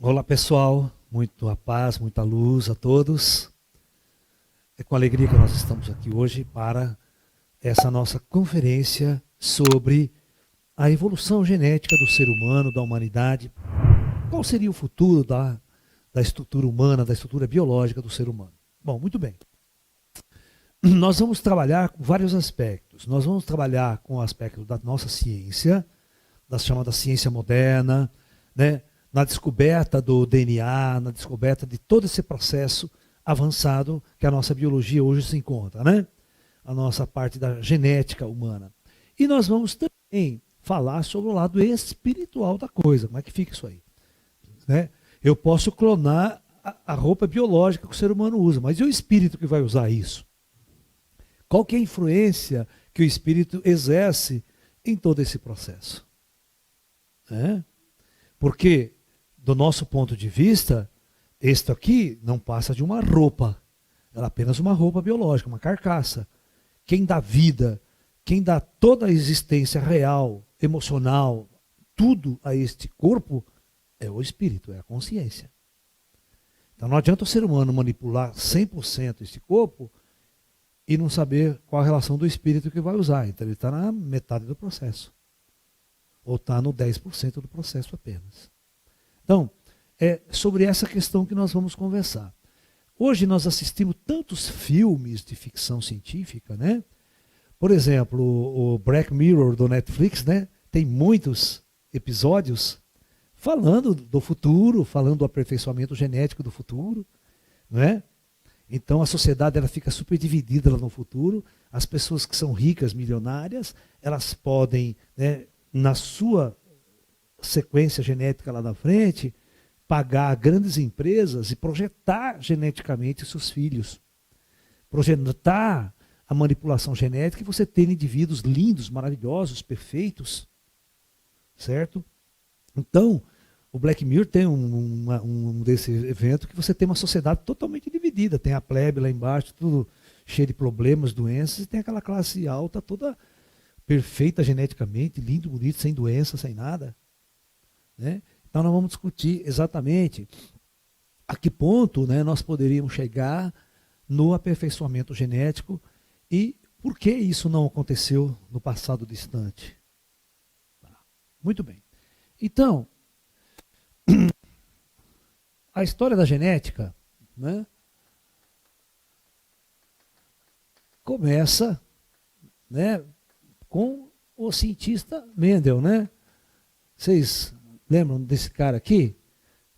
Olá pessoal, muita paz, muita luz a todos. É com alegria que nós estamos aqui hoje para essa nossa conferência sobre a evolução genética do ser humano, da humanidade. Qual seria o futuro da estrutura humana, da estrutura biológica do ser humano? Bom, muito bem. Nós vamos trabalhar com vários aspectos. Nós vamos trabalhar com o aspecto da nossa ciência, da chamada ciência moderna, né? Na descoberta do DNA, na descoberta de todo esse processo avançado que a nossa biologia hoje se encontra, né? A nossa parte da genética humana. E nós vamos também falar sobre o lado espiritual da coisa. Como é que fica isso aí? Né? Eu posso clonar a roupa biológica que o ser humano usa, mas e o espírito que vai usar isso? Qual que é a influência que o espírito exerce em todo esse processo? Porque, do nosso ponto de vista, este aqui não passa de uma roupa. Ela é apenas uma roupa biológica, uma carcaça. Quem dá vida, quem dá toda a existência real, emocional, tudo a este corpo, é o espírito, é a consciência. Então não adianta o ser humano manipular 100% esse corpo e não saber qual a relação do espírito que vai usar. Então ele está na metade do processo. Ou está no 10% do processo apenas. Então, é sobre essa questão que nós vamos conversar. Hoje nós assistimos tantos filmes de ficção científica, né? Por exemplo, o Black Mirror do Netflix, né? Tem muitos episódios falando do futuro, falando do aperfeiçoamento genético do futuro, né? Então a sociedade ela fica super dividida lá no futuro. As pessoas que são ricas, milionárias, elas podem, né, na sua sequência genética lá na frente, pagar grandes empresas e projetar geneticamente seus filhos. Projetar a manipulação genética e você ter indivíduos lindos, maravilhosos, perfeitos. Certo? Então, o Black Mirror tem um desse evento que você tem uma sociedade totalmente dividida. Tem a plebe lá embaixo, tudo cheio de problemas, doenças, e tem aquela classe alta toda perfeita geneticamente, lindo, bonito, sem doença, sem nada. Né? Então nós vamos discutir exatamente a que ponto, né, nós poderíamos chegar no aperfeiçoamento genético e por que isso não aconteceu no passado distante. Tá. Muito bem. Então, a história da genética, né, começa, né, com o cientista Mendel, né? Vocês lembram desse cara aqui?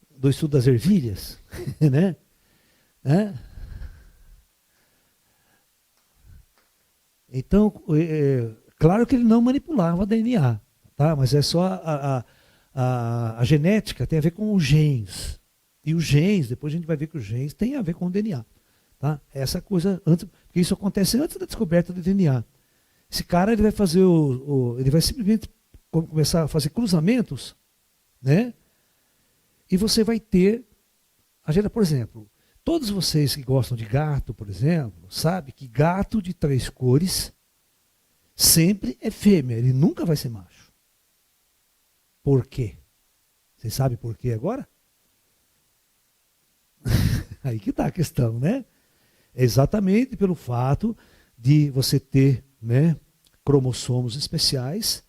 Do estudo das ervilhas? Né? Então, claro que ele não manipulava DNA, tá? Mas é só a genética tem a ver com os genes. E os genes, depois a gente vai ver que os genes têm a ver com o DNA. Tá? Essa coisa, antes, porque isso acontece antes da descoberta do DNA. Esse cara ele vai fazer ele vai simplesmente começar a fazer cruzamentos, né? E você vai ter, por exemplo, todos vocês que gostam de gato, por exemplo, sabem que gato de 3 cores sempre é fêmea, ele nunca vai ser macho. Por quê? Vocês sabem por quê agora? Aí que está a questão, né? É exatamente pelo fato de você ter, né, cromossomos especiais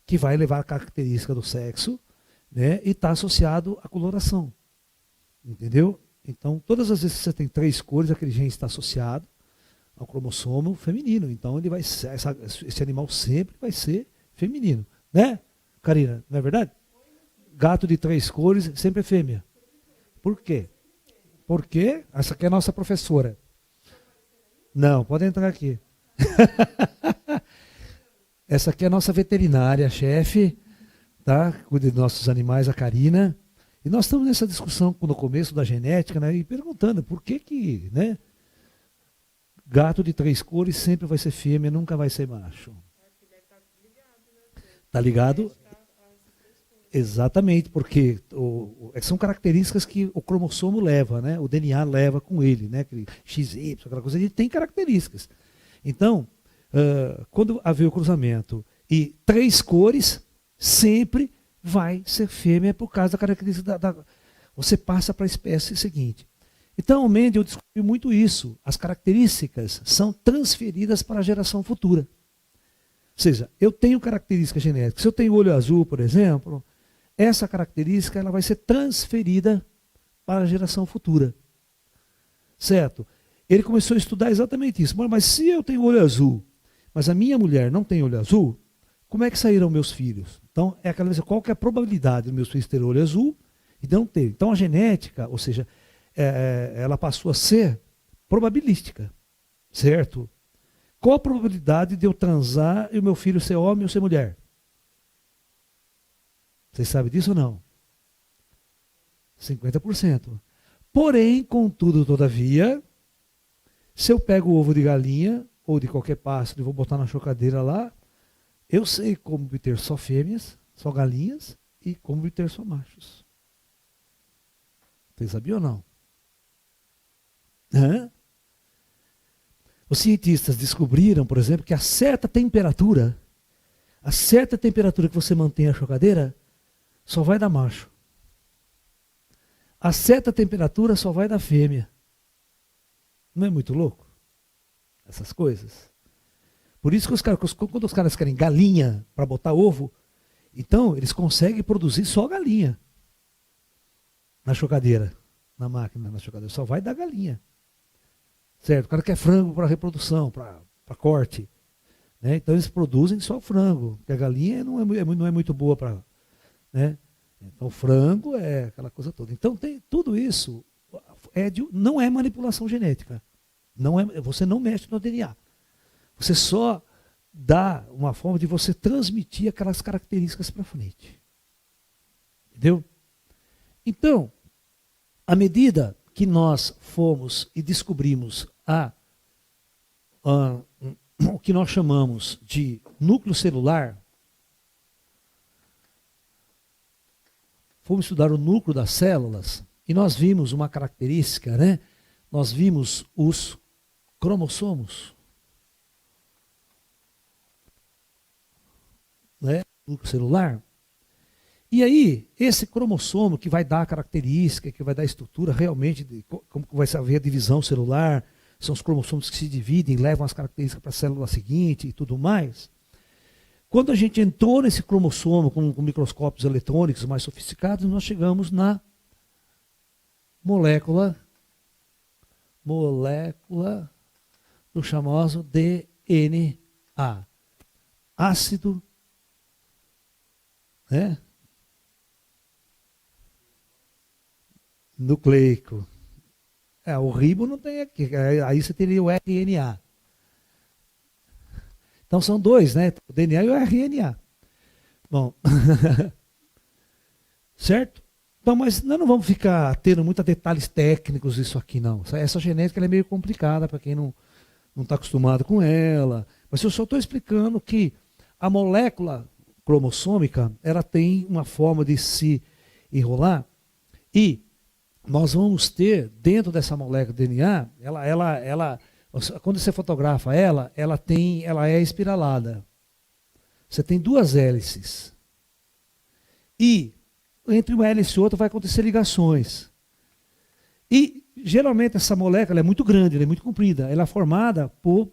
que vai levar a característica do sexo, né, e está associado à coloração. Entendeu? Então, todas as vezes que você tem 3 cores, aquele gene está associado ao cromossomo feminino. Então, ele vai ser, esse animal sempre vai ser feminino. Né, Karina? Não é verdade? Gato de 3 cores sempre é fêmea. Por quê? Porque essa aqui é a nossa professora. Não, pode entrar aqui. Essa aqui é a nossa veterinária, chefe, tá? Cuida dos nossos animais, a Karina. E nós estamos nessa discussão no começo da genética, né? E perguntando por que, né? Gato de 3 cores sempre vai ser fêmea, nunca vai ser macho. Tá ligado? Exatamente, porque são características que o cromossomo leva, né? O DNA leva com ele, né? Aquele XY, aquela coisa, ele tem características. Então, quando haver o cruzamento e 3 cores, sempre vai ser fêmea por causa da característica você passa para a espécie seguinte. Então, o Mendel descobriu muito isso. As características são transferidas para a geração futura. Ou seja, eu tenho características genéticas. Se eu tenho olho azul, por exemplo, essa característica ela vai ser transferida para a geração futura. Certo? Ele começou a estudar exatamente isso. Mas se eu tenho olho azul, mas a minha mulher não tem olho azul, como é que sairão meus filhos? Então, é aquela vez, qual que é a probabilidade dos meus filhos terem olho azul e não ter? Então, a genética, ou seja, ela passou a ser probabilística, certo? Qual a probabilidade de eu transar e o meu filho ser homem ou ser mulher? Vocês sabem disso ou não? 50%. Porém, contudo, todavia, se eu pego o ovo de galinha ou de qualquer pássaro e vou botar na chocadeira lá, eu sei como obter só fêmeas, só galinhas e como obter só machos. Vocês sabiam ou não? Os cientistas descobriram, por exemplo, que a certa temperatura que você mantém a chocadeira, só vai dar macho. A certa temperatura só vai dar fêmea. Não é muito louco? Essas coisas. Por isso que quando os caras querem galinha para botar ovo, então eles conseguem produzir só galinha na chocadeira, na máquina, na chocadeira. Só vai dar galinha. Certo? O cara quer frango para reprodução, para corte. Né? Então eles produzem só frango, porque a galinha não é muito boa para... Né? Então o frango é aquela coisa toda. Então tem tudo isso, não é manipulação genética. Você não mexe no DNA. Você só dá uma forma de você transmitir aquelas características para frente. Entendeu? Então, à medida que nós fomos e descobrimos o que nós chamamos de núcleo celular, fomos estudar o núcleo das células e nós vimos uma característica, né? Nós vimos os cromossomos, né? Núcleo celular. E aí, esse cromossomo que vai dar a característica, que vai dar a estrutura realmente, de como vai haver a divisão celular, são os cromossomos que se dividem, levam as características para a célula seguinte e tudo mais. Quando a gente entrou nesse cromossomo com microscópios eletrônicos mais sofisticados, nós chegamos na molécula do famoso DNA, ácido, né? Nucleico. O ribo não tem aqui, aí você teria o RNA. Então são dois, né? O DNA e o RNA. Bom, certo? Então, mas nós não vamos ficar tendo muitos detalhes técnicos disso aqui, não. Essa genética ela é meio complicada para quem não está acostumado com ela. Mas eu só estou explicando que a molécula cromossômica ela tem uma forma de se enrolar e nós vamos ter dentro dessa molécula de DNA, quando você fotografa ela é espiralada. Você tem duas hélices. E entre uma hélice e outra vai acontecer ligações. E geralmente essa molécula é muito grande, ela é muito comprida. Ela é formada por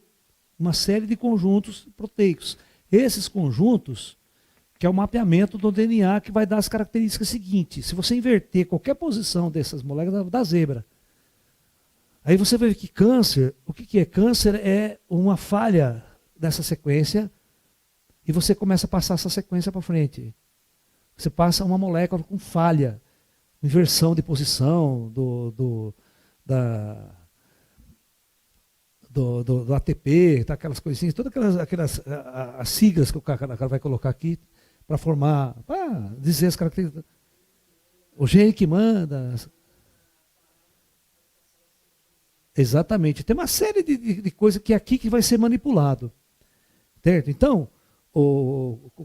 uma série de conjuntos proteicos. Esses conjuntos, que é o mapeamento do DNA que vai dar as características seguintes. Se você inverter qualquer posição dessas moléculas, dá zebra. Aí você vai ver que câncer, o que é? Câncer é uma falha dessa sequência e você começa a passar essa sequência para frente. Você passa uma molécula com falha, inversão de posição do ATP, tá, aquelas coisinhas, todas aquelas as siglas que o cara vai colocar aqui para formar, para dizer as características. O gene que manda. Exatamente. Tem uma série de coisas que é aqui que vai ser manipulado. Certo? Então,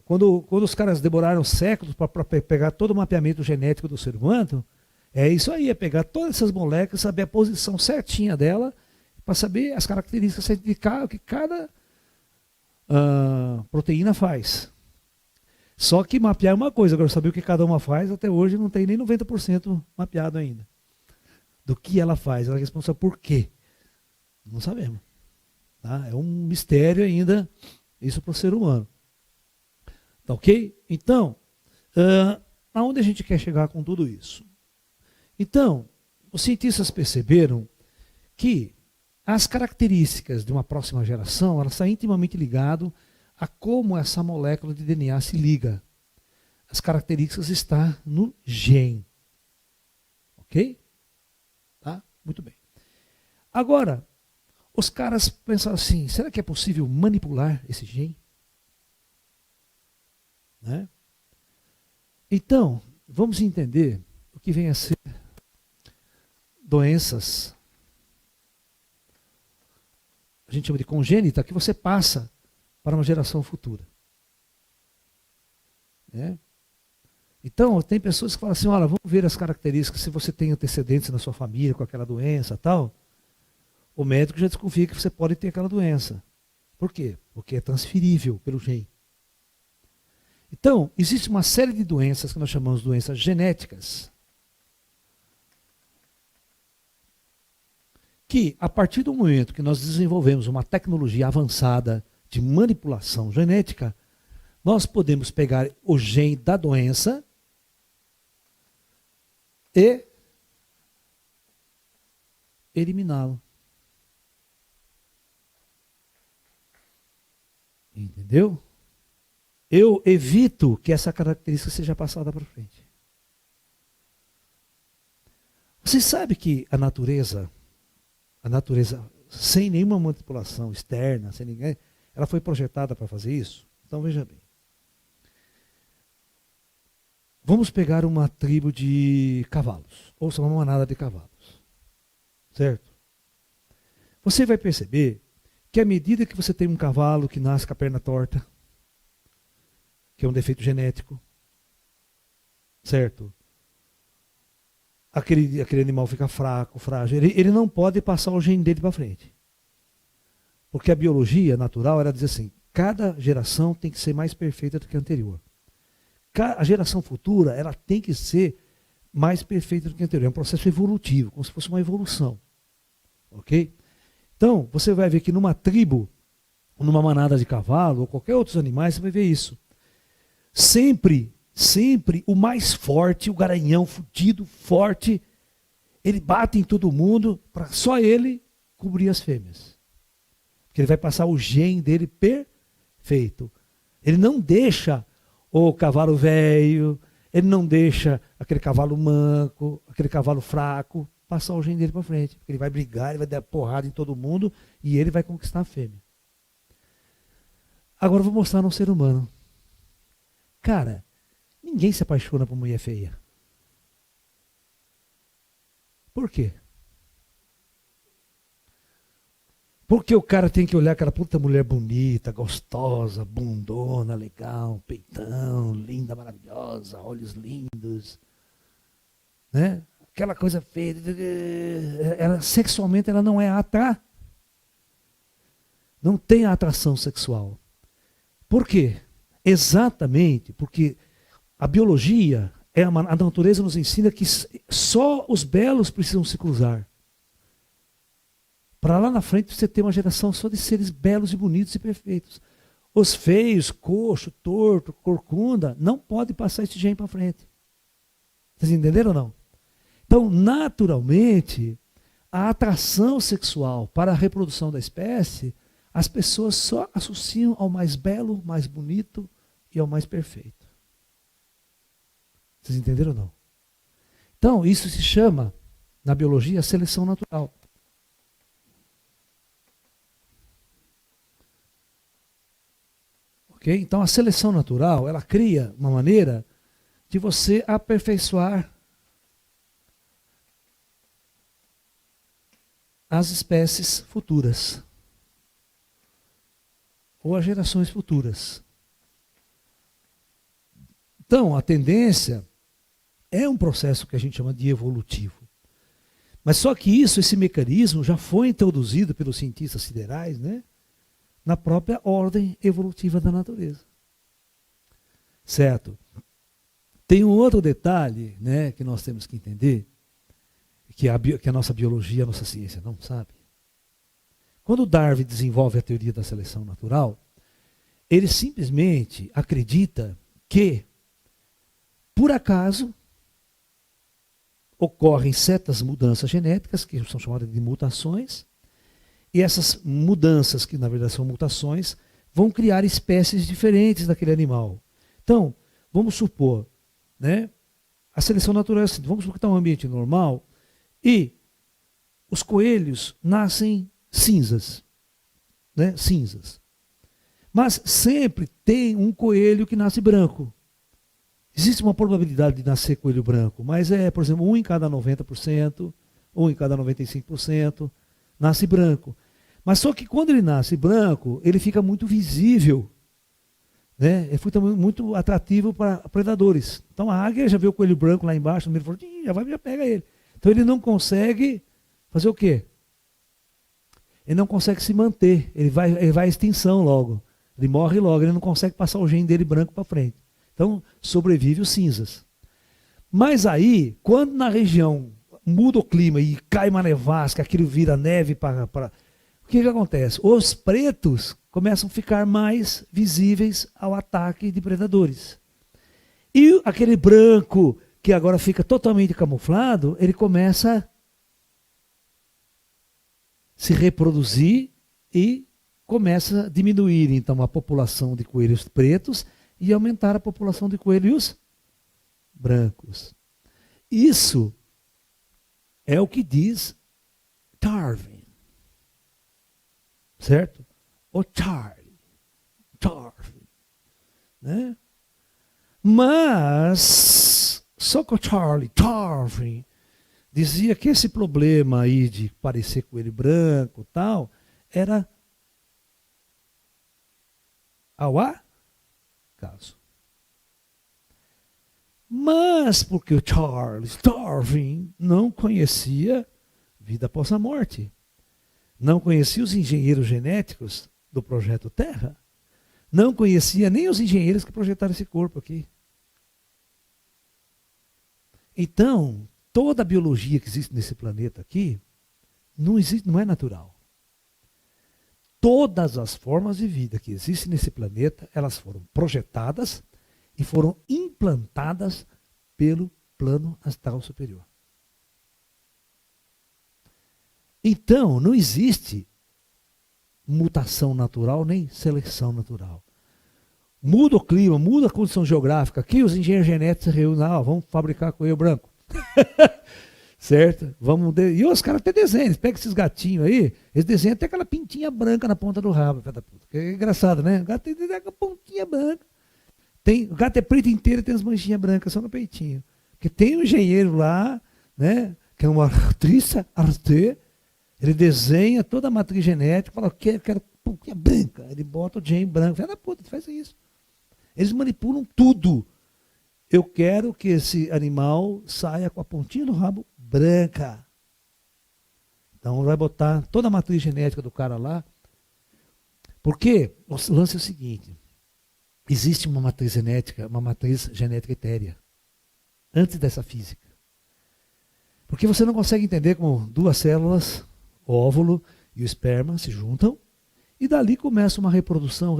quando os caras demoraram séculos para pegar todo o mapeamento genético do ser humano, é isso aí, é pegar todas essas moléculas, saber a posição certinha dela, para saber as características de que cada proteína faz. Só que mapear é uma coisa, agora saber o que cada uma faz, até hoje não tem nem 90% mapeado ainda. Do que ela faz, ela é responsável por quê? Não sabemos. Tá? É um mistério ainda, isso para o ser humano. Tá ok? Então, aonde a gente quer chegar com tudo isso? Então, os cientistas perceberam que as características de uma próxima geração, elas estão intimamente ligadas a como essa molécula de DNA se liga. As características estão no gene. Ok? Tá? Muito bem. Agora, os caras pensaram assim, será que é possível manipular esse gene? Né? Então, vamos entender o que vem a ser doenças, a gente chama de congênita, que você passa para uma geração futura. Né? Então, tem pessoas que falam assim, olha, vamos ver as características, se você tem antecedentes na sua família com aquela doença tal, o médico já desconfia que você pode ter aquela doença. Por quê? Porque é transferível pelo gene. Então, existe uma série de doenças que nós chamamos de doenças genéticas, que a partir do momento que nós desenvolvemos uma tecnologia avançada de manipulação genética, nós podemos pegar o gene da doença e eliminá-lo. Entendeu? Eu evito que essa característica seja passada para frente. Você sabe que a natureza, sem nenhuma manipulação externa, sem ninguém, ela foi projetada para fazer isso? Então veja bem. Vamos pegar uma tribo de cavalos, ou uma manada de cavalos. Certo? Você vai perceber que à medida que você tem um cavalo que nasce com a perna torta, que é um defeito genético, certo? Aquele animal fica fraco, frágil, ele não pode passar o gene dele para frente. Porque a biologia natural, ela diz assim, cada geração tem que ser mais perfeita do que a anterior. A geração futura, ela tem que ser mais perfeita do que a anterior. É um processo evolutivo, como se fosse uma evolução. Ok? Então, você vai ver que numa tribo, numa manada de cavalo, ou qualquer outros animais, você vai ver isso. Sempre o mais forte, o garanhão fudido, forte, ele bate em todo mundo para só ele cobrir as fêmeas. Porque ele vai passar o gene dele perfeito. Ele não deixa o cavalo velho, ele não deixa aquele cavalo manco, aquele cavalo fraco, passar o gene dele para frente. Porque ele vai brigar, ele vai dar porrada em todo mundo e ele vai conquistar a fêmea. Agora eu vou mostrar no ser humano. Cara, ninguém se apaixona por mulher feia. Por quê? Porque o cara tem que olhar aquela puta mulher bonita, gostosa, bundona, legal, peitão, linda, maravilhosa, olhos lindos, né? Aquela coisa feia, sexualmente ela não é não tem a atração sexual. Por quê? Exatamente porque a biologia, a natureza nos ensina que só os belos precisam se cruzar. Para lá na frente você ter uma geração só de seres belos e bonitos e perfeitos. Os feios, coxo, torto, corcunda, não pode passar esse gene para frente. Vocês entenderam ou não? Então, naturalmente, a atração sexual para a reprodução da espécie, as pessoas só associam ao mais belo, mais bonito e ao mais perfeito. Vocês entenderam ou não? Então, isso se chama, na biologia, seleção natural. Okay? Então, a seleção natural, ela cria uma maneira de você aperfeiçoar as espécies futuras. Ou as gerações futuras. Então, a tendência é um processo que a gente chama de evolutivo. Mas só que esse mecanismo já foi introduzido pelos cientistas siderais, né, na própria ordem evolutiva da natureza. certo? Tem um outro detalhe, né, que nós temos que entender, que a nossa biologia, a nossa ciência não sabe. Quando Darwin desenvolve a teoria da seleção natural, ele simplesmente acredita que, por acaso, ocorrem certas mudanças genéticas, que são chamadas de mutações, e essas mudanças, que na verdade são mutações, vão criar espécies diferentes daquele animal. Então, vamos supor, né, a seleção natural é assim, vamos supor que está um ambiente normal e os coelhos nascem cinzas, né, cinzas. Mas sempre tem um coelho que nasce branco. Existe uma probabilidade de nascer coelho branco, mas por exemplo, 1 em cada 90%, 1 em cada 95%, nasce branco. Mas só que quando ele nasce branco, ele fica muito visível, né? Ele fica muito atrativo para predadores. Então a águia já vê o coelho branco lá embaixo, ele falou, já pega ele. Então ele não consegue fazer o quê? Ele não consegue se manter, ele vai à extinção logo. Ele morre logo, ele não consegue passar o gene dele branco para frente. Então, sobrevive os cinzas. Mas aí, quando na região muda o clima e cai uma nevasca, aquilo vira neve para... O que acontece? Os pretos começam a ficar mais visíveis ao ataque de predadores. E aquele branco, que agora fica totalmente camuflado, ele começa a se reproduzir e começa a diminuir, então, a população de coelhos pretos e aumentar a população de coelhos brancos. Isso é o que diz Darwin. Certo? O Darwin. Né? Mas, só que o Darwin dizia que esse problema aí de parecer coelho branco e tal, era ao acaso. Mas porque o Charles Darwin não conhecia vida após a morte, não conhecia os engenheiros genéticos do Projeto Terra, não conhecia nem os engenheiros que projetaram esse corpo aqui. Então, toda a biologia que existe nesse planeta aqui não existe, não é natural. Todas as formas de vida que existem nesse planeta, elas foram projetadas e foram implantadas pelo plano astral superior. Então, não existe mutação natural nem seleção natural. Muda o clima, muda a condição geográfica. Aqui os engenheiros genéticos se reúnem, vamos fabricar coelho branco. Certo? E os caras até desenham, eles pegam esses gatinhos aí, eles desenham até aquela pintinha branca na ponta do rabo. Que é engraçado, né? O gato tem aquela pontinha branca. O gato é preto inteiro e tem as manchinhas brancas só no peitinho. Porque tem um engenheiro lá, né? Que é uma atriz, ele desenha toda a matriz genética, fala, quero pontinha branca. Ele bota o gene branco. Filha da puta, faz isso. Eles manipulam tudo. Eu quero que esse animal saia com a pontinha do rabo branca. Então vai botar toda a matriz genética do cara lá. Porque o lance é o seguinte: existe uma matriz genética etérea, antes dessa física. Porque você não consegue entender como duas células, o óvulo e o esperma, se juntam, e dali começa uma reprodução,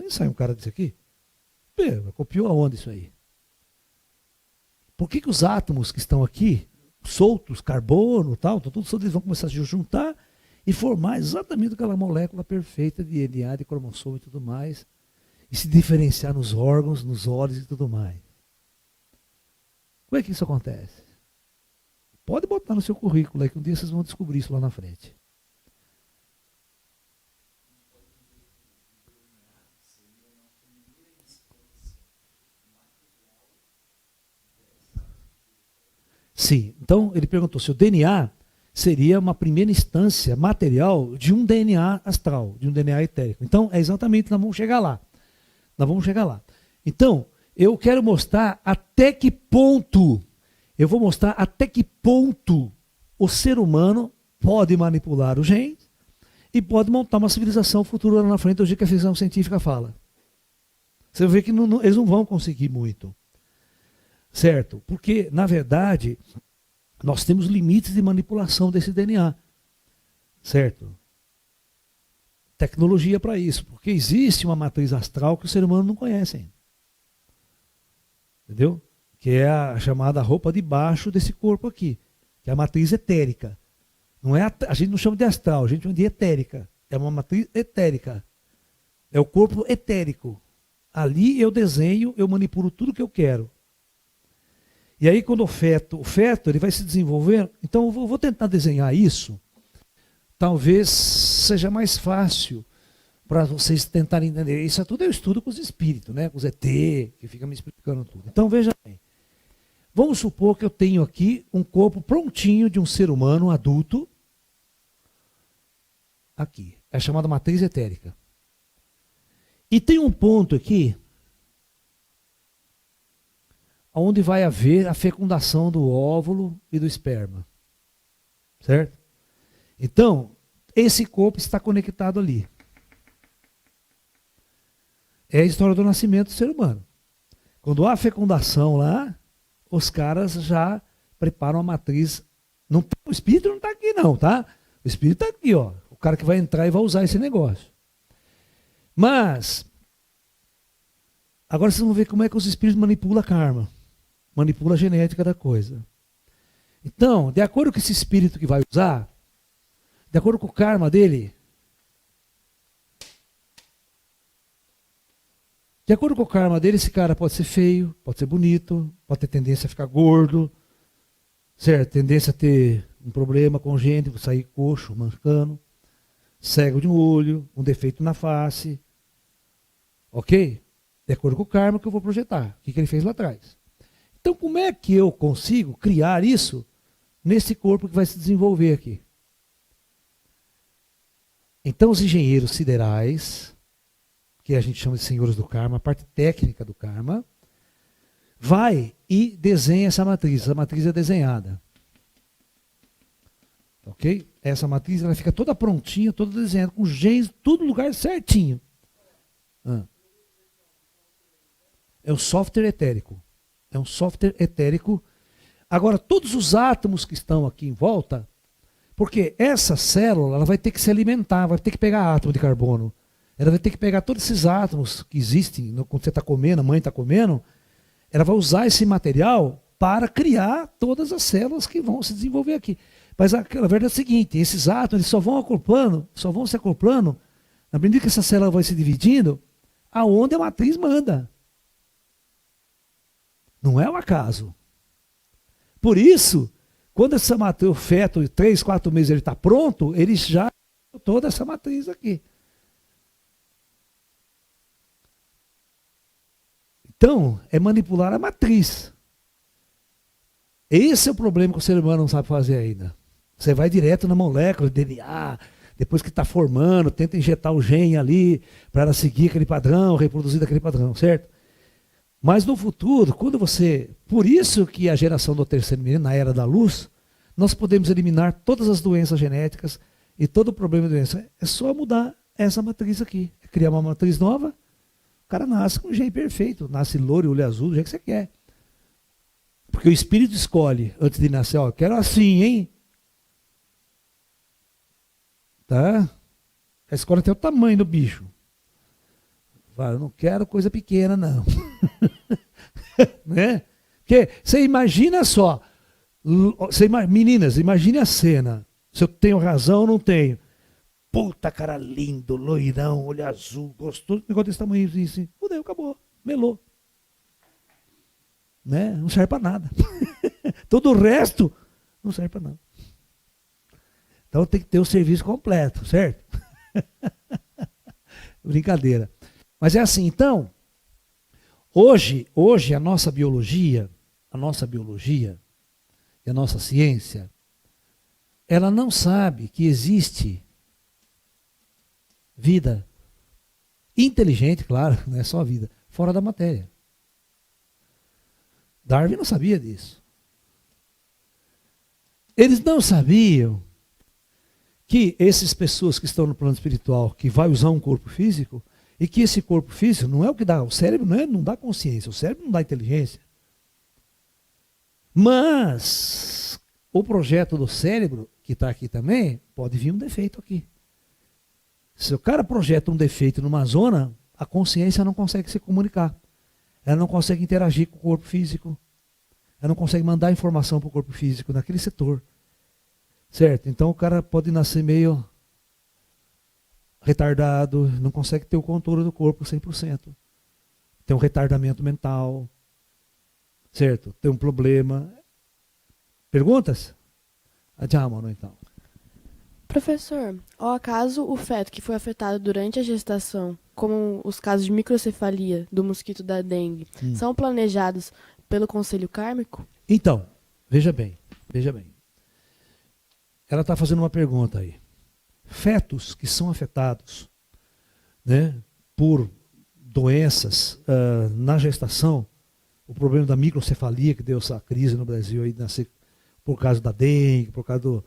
e sai um cara desse aqui. Copiou aonde isso aí? Por que os átomos que estão aqui, soltos, carbono e tal, todos eles vão começar a se juntar e formar exatamente aquela molécula perfeita de DNA, de cromossomo e tudo mais, e se diferenciar nos órgãos, nos olhos e tudo mais? Como é que isso acontece? Pode botar no seu currículo aí, que um dia vocês vão descobrir isso lá na frente. Sim, então ele perguntou se o DNA seria uma primeira instância material de um DNA astral, de um DNA etérico. Então, é exatamente, nós vamos chegar lá. Então, eu quero mostrar até que ponto, o ser humano pode manipular os genes e pode montar uma civilização futura lá na frente, hoje que a ficção científica fala. Você vê que eles não vão conseguir muito. Certo? Porque, na verdade, nós temos limites de manipulação desse DNA. Certo? Tecnologia para isso. Porque existe uma matriz astral que o ser humano não conhece ainda. Entendeu? Que é a chamada roupa de baixo desse corpo aqui. Que é a matriz etérica. Não é a gente não chama de astral, a gente chama de etérica. É uma matriz etérica. É o corpo etérico. Ali eu desenho, eu manipulo tudo que eu quero. E aí quando o feto ele vai se desenvolver. Então eu vou tentar desenhar isso. Talvez seja mais fácil para vocês tentarem entender. Isso tudo eu estudo com os espíritos, né? Com os ET, que ficam me explicando tudo. Então veja bem. Vamos supor que eu tenho aqui um corpo prontinho de um ser humano adulto. Aqui. É chamada matriz etérica. E tem um ponto aqui onde vai haver a fecundação do óvulo e do esperma. Certo? Então, esse corpo está conectado ali. É a história do nascimento do ser humano. Quando há fecundação lá, os caras já preparam a matriz. Não, o espírito não está aqui não, tá? O espírito está aqui, ó. O cara que vai entrar e vai usar esse negócio. Mas, agora vocês vão ver como é que os espíritos manipulam a karma. Manipula a genética da coisa. Então, de acordo com esse espírito que vai usar, de acordo com o karma dele, esse cara pode ser feio, pode ser bonito, pode ter tendência a ficar gordo, certo? Tendência a ter um problema congênito, sair coxo, mancando, cego de um olho, um defeito na face. Ok? De acordo com o karma que eu vou projetar. O que ele fez lá atrás. Então, como é que eu consigo criar isso nesse corpo que vai se desenvolver aqui? Então, os engenheiros siderais, que a gente chama de senhores do karma, a parte técnica do karma, vai e desenha essa matriz. Essa matriz é desenhada. Ok? Essa matriz ela fica toda prontinha, toda desenhada, com genes, tudo no lugar certinho. É um software etérico. É um software etérico. Agora, todos os átomos que estão aqui em volta, porque essa célula ela vai ter que se alimentar, vai ter que pegar átomo de carbono. Ela vai ter que pegar todos esses átomos que existem quando você está comendo, a mãe está comendo. Ela vai usar esse material para criar todas as células que vão se desenvolver aqui. Mas a verdade é a seguinte, esses átomos eles só vão se acoplando, na medida que essa célula vai se dividindo, aonde a matriz manda. Não é um acaso. Por isso, quando o feto, de 3, 4 meses, ele está pronto, ele já toda essa matriz aqui. Então, é manipular a matriz. Esse é o problema que o ser humano não sabe fazer ainda. Você vai direto na molécula, DNA, depois que está formando, tenta injetar o gene ali, para ela seguir aquele padrão, reproduzir daquele padrão, certo? Mas no futuro, quando você... Por isso que a geração do terceiro milênio, na era da luz, nós podemos eliminar todas as doenças genéticas e todo o problema de doença. É só mudar essa matriz aqui. É criar uma matriz nova, o cara nasce com um gene perfeito. Nasce loiro, olho azul, do jeito que você quer. Porque o espírito escolhe, antes de nascer, ó, quero assim, hein? Tá? A escolhe até o tamanho do bicho. Fala, eu não quero coisa pequena, não. Né? Porque você imagina só, meninas, imagine a cena. Se eu tenho razão ou não tenho. Puta cara lindo, loirão, olho azul, gostoso, negócio desse tamanho assim. Fudeu, acabou, melou. Né? Não serve para nada. Todo o resto não serve para nada. Então tem que ter o serviço completo, certo? Brincadeira. Mas é assim, então, hoje a nossa biologia e a nossa ciência, ela não sabe que existe vida inteligente, claro, não é só vida, fora da matéria. Darwin não sabia disso. Eles não sabiam que essas pessoas que estão no plano espiritual, que vai usar um corpo físico, E que esse corpo físico não é o que dá. O cérebro não dá consciência, o cérebro não dá inteligência. Mas o projeto do cérebro, que está aqui também, pode vir um defeito aqui. Se o cara projeta um defeito numa zona, a consciência não consegue se comunicar. Ela não consegue interagir com o corpo físico. Ela não consegue mandar informação para o corpo físico naquele setor. Certo? Então o cara pode nascer meio retardado, não consegue ter o controle do corpo 100%. Tem um retardamento mental. Certo? Tem um problema. Perguntas? Adiamano, então. Professor, ao acaso o feto que foi afetado durante a gestação, como os casos de microcefalia do mosquito da dengue, são planejados pelo conselho kármico? Então, veja bem. Ela está fazendo uma pergunta aí. Fetos que são afetados, né, por doenças na gestação, o problema da microcefalia que deu essa crise no Brasil aí, por causa da dengue, por causa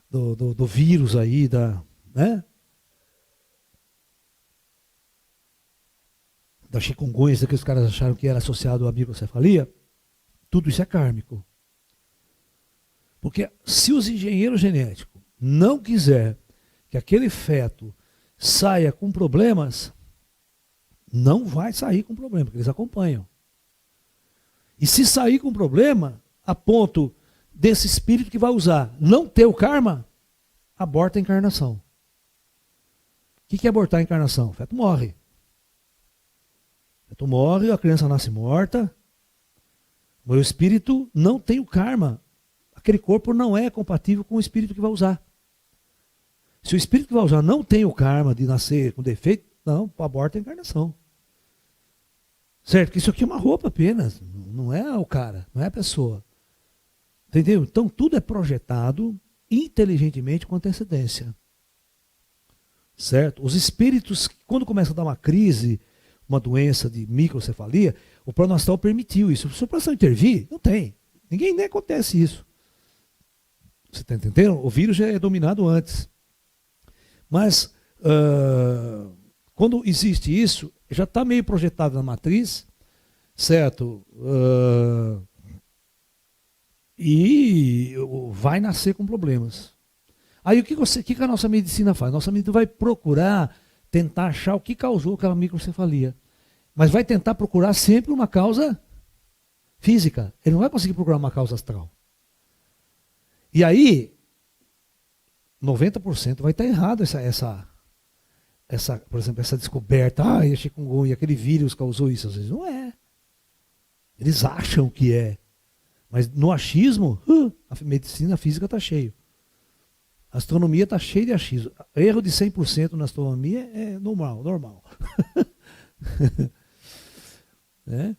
do vírus aí, né? Da chikungunya, que os caras acharam que era associado à microcefalia, tudo isso é kármico. Porque se os engenheiros genéticos não quiser que aquele feto saia com problemas, não vai sair com problema, porque eles acompanham. E se sair com problema, a ponto desse espírito que vai usar não ter o karma, aborta a encarnação. O que é abortar a encarnação? O feto morre. O feto morre, a criança nasce morta, mas o espírito não tem o karma. Aquele corpo não é compatível com o espírito que vai usar. Se o espírito que vai usar não tem o karma de nascer com defeito, não, aborta a encarnação. Certo? Porque isso aqui é uma roupa apenas, não é o cara, não é a pessoa. Entendeu? Então tudo é projetado inteligentemente com antecedência. Certo? Os espíritos, quando começa a dar uma crise, uma doença de microcefalia, o plano astral permitiu isso. Se o plano astral intervir, não tem. Ninguém nem acontece isso. Você está entendendo? O vírus já é dominado antes. Mas, quando existe isso, já está meio projetado na matriz, certo? E vai nascer com problemas. Aí o que a nossa medicina faz? Nossa medicina vai procurar, tentar achar o que causou aquela microcefalia. Mas vai tentar procurar sempre uma causa física. Ele não vai conseguir procurar uma causa astral. E aí, 90% vai estar errado por exemplo, essa descoberta. A chikungunya, aquele vírus causou isso. Às vezes não é. Eles acham que é. Mas no achismo, a medicina, a física está cheio. A astronomia está cheia de achismo. Erro de 100% na astronomia é normal. Né?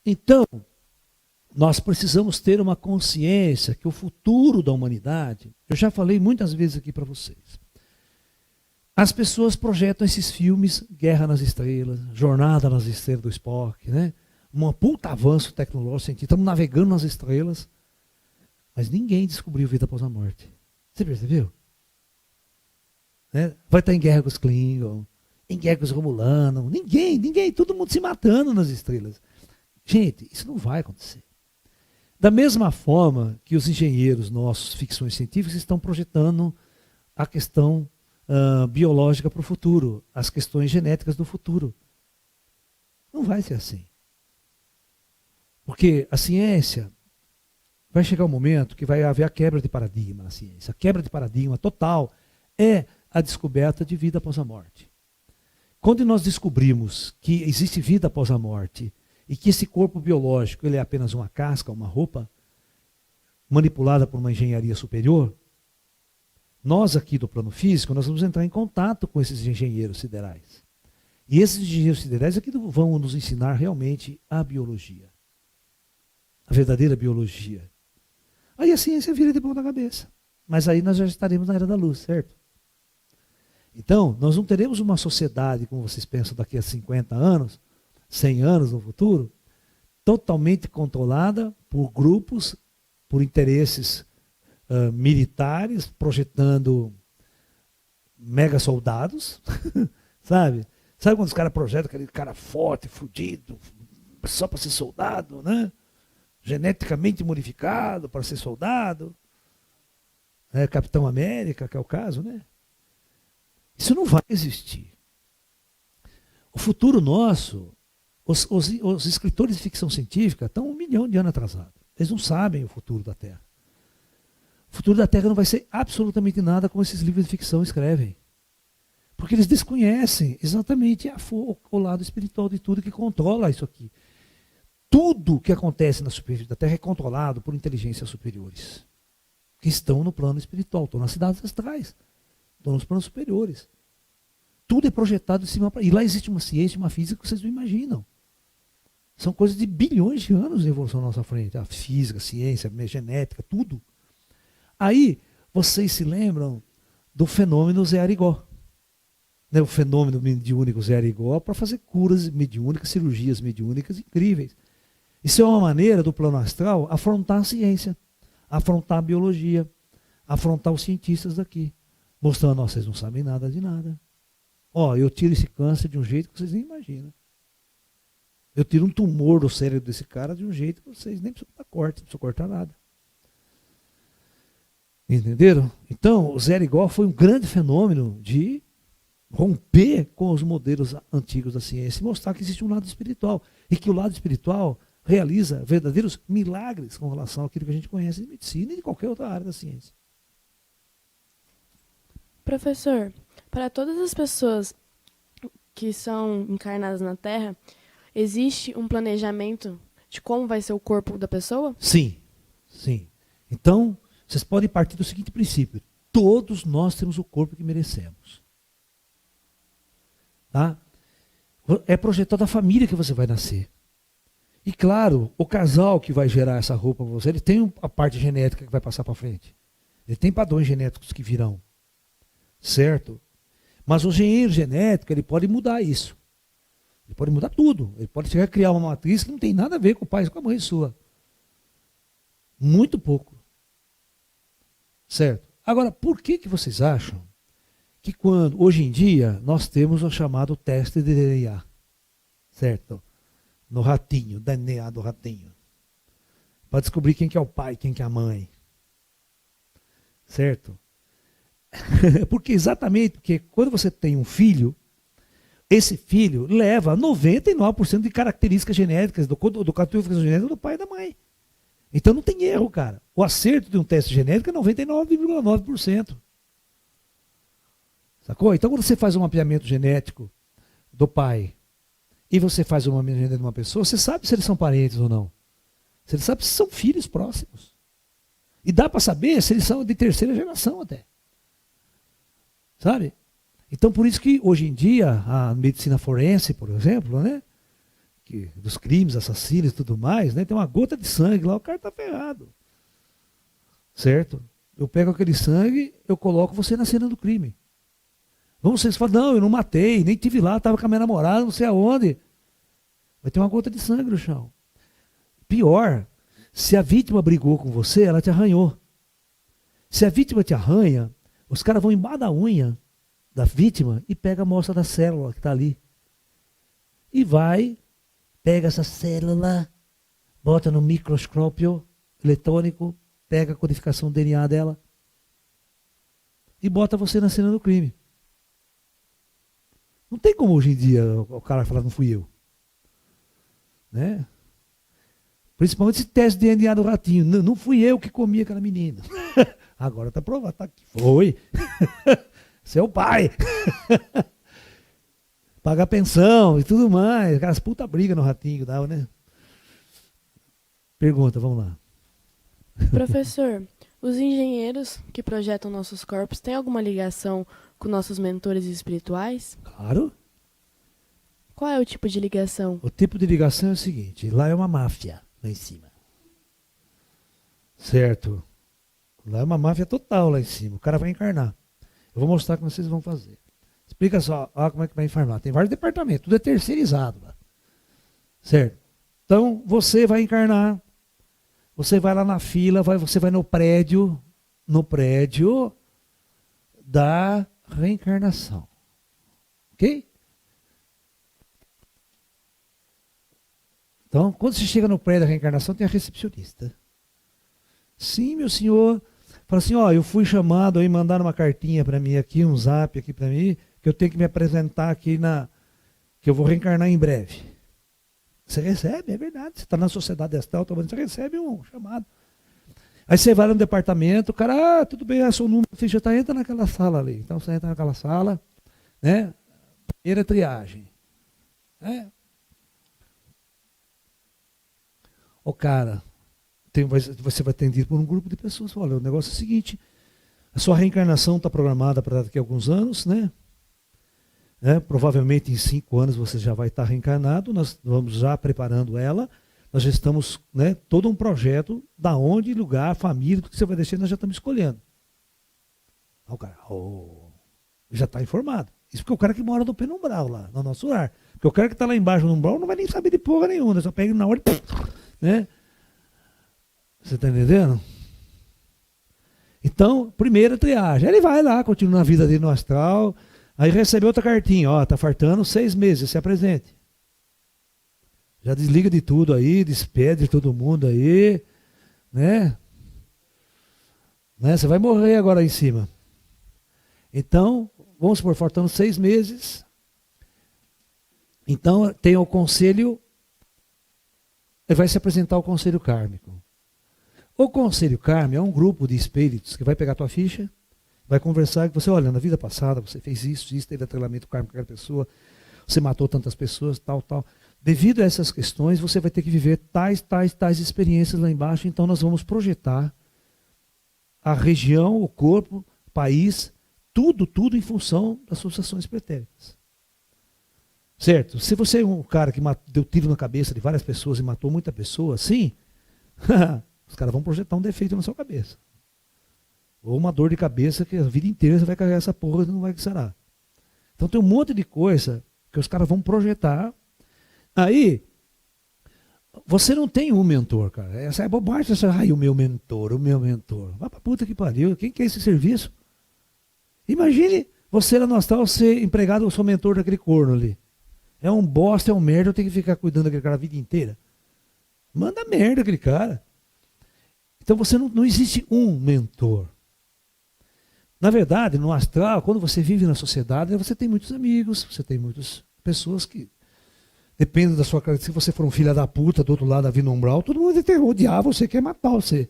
Então, nós precisamos ter uma consciência que o futuro da humanidade, eu já falei muitas vezes aqui para vocês, as pessoas projetam esses filmes, Guerra nas Estrelas, Jornada nas Estrelas do Spock, né? Um puta avanço tecnológico, científico, estamos navegando nas estrelas, mas ninguém descobriu vida após a morte. Você percebeu? Né? Vai estar em guerra com os Klingon, em guerra com os Romulanos, ninguém, todo mundo se matando nas estrelas. Gente, isso não vai acontecer. Da mesma forma que os engenheiros nossos, ficções científicas, estão projetando a questão biológica para o futuro, as questões genéticas do futuro. Não vai ser assim. Porque a ciência vai chegar um momento que vai haver a quebra de paradigma na ciência. A quebra de paradigma total é a descoberta de vida após a morte. Quando nós descobrimos que existe vida após a morte e que esse corpo biológico ele é apenas uma casca, uma roupa, manipulada por uma engenharia superior, nós aqui do plano físico, nós vamos entrar em contato com esses engenheiros siderais. E esses engenheiros siderais aqui vão nos ensinar realmente a biologia. A verdadeira biologia. Aí a ciência vira de ponta cabeça. Mas aí nós já estaremos na era da luz, certo? Então, nós não teremos uma sociedade, como vocês pensam, daqui a 50 anos, 100 anos no futuro, totalmente controlada por grupos, por interesses militares, projetando mega soldados, sabe? Sabe quando os caras projetam aquele cara forte, fudido, só para ser soldado, né? Geneticamente modificado para ser soldado? Capitão América, que é o caso, né? Isso não vai existir. O futuro nosso, os escritores de ficção científica estão 1 milhão de anos atrasados. Eles não sabem o futuro da Terra. O futuro da Terra não vai ser absolutamente nada como esses livros de ficção escrevem. Porque eles desconhecem exatamente o lado espiritual de tudo que controla isso aqui. Tudo que acontece na superfície da Terra é controlado por inteligências superiores. Que estão no plano espiritual, estão nas cidades astrais, estão nos planos superiores. Tudo é projetado de cima para... E lá existe uma ciência, uma física que vocês não imaginam. São coisas de bilhões de anos de evolução na nossa frente. A física, a ciência, a genética, tudo. Aí, vocês se lembram do fenômeno Zé Arigó. Né, o fenômeno mediúnico Zé Arigó para fazer curas mediúnicas, cirurgias mediúnicas incríveis. Isso é uma maneira do plano astral afrontar a ciência, afrontar a biologia, afrontar os cientistas daqui. Mostrando, ó, vocês não sabem nada de nada. Ó, eu tiro esse câncer de um jeito que vocês nem imaginam. Eu tiro um tumor do cérebro desse cara de um jeito que vocês nem precisam dar corte, não precisam cortar nada. Entenderam? Então, o Zé Arigó foi um grande fenômeno de romper com os modelos antigos da ciência e mostrar que existe um lado espiritual. E que o lado espiritual realiza verdadeiros milagres com relação àquilo que a gente conhece de medicina e de qualquer outra área da ciência. Professor, para todas as pessoas que são encarnadas na Terra, existe um planejamento de como vai ser o corpo da pessoa? Sim, sim. Então, vocês podem partir do seguinte princípio. Todos nós temos o corpo que merecemos. Tá? É projetado a família que você vai nascer. E claro, o casal que vai gerar essa roupa para você, ele tem a parte genética que vai passar para frente. Ele tem padrões genéticos que virão. Certo? Mas o engenheiro genético, ele pode mudar isso. Ele pode mudar tudo. Ele pode chegar a criar uma matriz que não tem nada a ver com o pai e com a mãe sua. Muito pouco. Certo? Agora, por que vocês acham que quando, hoje em dia, nós temos o chamado teste de DNA? Certo? No ratinho, DNA do ratinho. Para descobrir quem que é o pai, quem que é a mãe. Certo? Porque quando você tem um filho, esse filho leva 99% de características genéticas, do características genéticas do pai e da mãe. Então não tem erro, cara. O acerto de um teste genético é 99,9%. Sacou? Então quando você faz um mapeamento genético do pai e você faz um mapeamento genético de uma pessoa, você sabe se eles são parentes ou não. Você sabe se são filhos próximos. E dá para saber se eles são de terceira geração até. Sabe? Então, por isso que hoje em dia, a medicina forense, por exemplo, né? Dos crimes, assassinos e tudo mais, né? Tem uma gota de sangue lá, o cara está ferrado. Certo? Eu pego aquele sangue, eu coloco você na cena do crime. Vamos vocês falam, não, eu não matei, nem tive lá, estava com a minha namorada, não sei aonde. Vai ter uma gota de sangue no chão. Pior, se a vítima brigou com você, ela te arranhou. Se a vítima te arranha, os caras vão embaixo da unha da vítima e pega a amostra da célula que está ali. E vai, pega essa célula, bota no microscópio eletrônico, pega a codificação do DNA dela e bota você na cena do crime. Não tem como hoje em dia o cara falar, não fui eu. Né? Principalmente esse teste de DNA do ratinho. Não fui eu que comi aquela menina. Agora está provado, tá aqui. Foi. Seu pai. Pagar pensão e tudo mais. Aquelas puta briga no ratinho, dava, né? Pergunta, vamos lá. Professor, os engenheiros que projetam nossos corpos têm alguma ligação com nossos mentores espirituais? Claro. Qual é o tipo de ligação? O tipo de ligação é o seguinte, lá é uma máfia, lá em cima. Certo? Lá é uma máfia total lá em cima. O cara vai encarnar. Eu vou mostrar como vocês vão fazer. Explica só como é que vai encarnar. Tem vários departamentos, tudo é terceirizado lá. Certo? Então, você vai encarnar. Você vai lá na fila, você vai no prédio da reencarnação. Ok? Então, quando você chega no prédio da reencarnação, tem a recepcionista. Sim, meu senhor. Fala assim, ó, eu fui chamado aí, mandaram uma cartinha para mim aqui, um zap aqui para mim, que eu tenho que me apresentar aqui que eu vou reencarnar em breve. Você recebe, é verdade. Você está na sociedade astral, você recebe um chamado. Aí você vai no departamento, o cara, tudo bem, seu número, você já entra naquela sala ali. Então você entra naquela sala, né? Primeira triagem. O cara, você vai atendido por um grupo de pessoas. Olha, o negócio é o seguinte, a sua reencarnação está programada para daqui a alguns anos, né? Provavelmente em 5 anos você já vai estar reencarnado, nós vamos já preparando ela, nós já estamos, né, todo um projeto, da onde, lugar, família, tudo que você vai deixar, nós já estamos escolhendo. Aí o cara, já está informado. Isso porque o cara que mora no penumbral lá, no nosso lar. Porque o cara que está lá embaixo no umbral não vai nem saber de porra nenhuma, só pega na hora, né? Você está entendendo? Então, primeira triagem. Ele vai lá, continua a vida dele no astral, aí recebe outra cartinha, ó, tá faltando 6 meses, se apresente. Já desliga de tudo aí, despede de todo mundo aí, né? Você vai morrer agora aí em cima. Então, vamos supor, faltando 6 meses. Então, tem o conselho, ele vai se apresentar ao conselho kármico. O conselho kármico é um grupo de espíritos que vai pegar a tua ficha, vai conversar com você, olha, na vida passada você fez isso, teve atrelamento kármico com aquela pessoa, você matou tantas pessoas, tal, tal. Devido a essas questões, você vai ter que viver tais experiências lá embaixo, então nós vamos projetar a região, o corpo, o país, tudo em função das suas ações pretéritas. Certo? Se você é um cara que deu tiro na cabeça de várias pessoas e matou muita pessoa, sim, os caras vão projetar um defeito na sua cabeça. Ou uma dor de cabeça que a vida inteira você vai carregar essa porra e não vai sarar. Então tem um monte de coisa que os caras vão projetar. Aí, você não tem um mentor, cara. Essa é bobagem. O meu mentor. Vai pra puta que pariu. Quem quer esse serviço? Imagine você lá no astral ser empregado ou seu mentor daquele corno ali. É um bosta, é um merda, eu tenho que ficar cuidando daquele cara a vida inteira. Manda merda aquele cara. Então você não existe um mentor. Na verdade, no astral, quando você vive na sociedade, você tem muitos amigos, você tem muitas pessoas que, depende da sua característica, se você for um filho da puta do outro lado da vida umbral, todo mundo vai odiar você, quer matar você.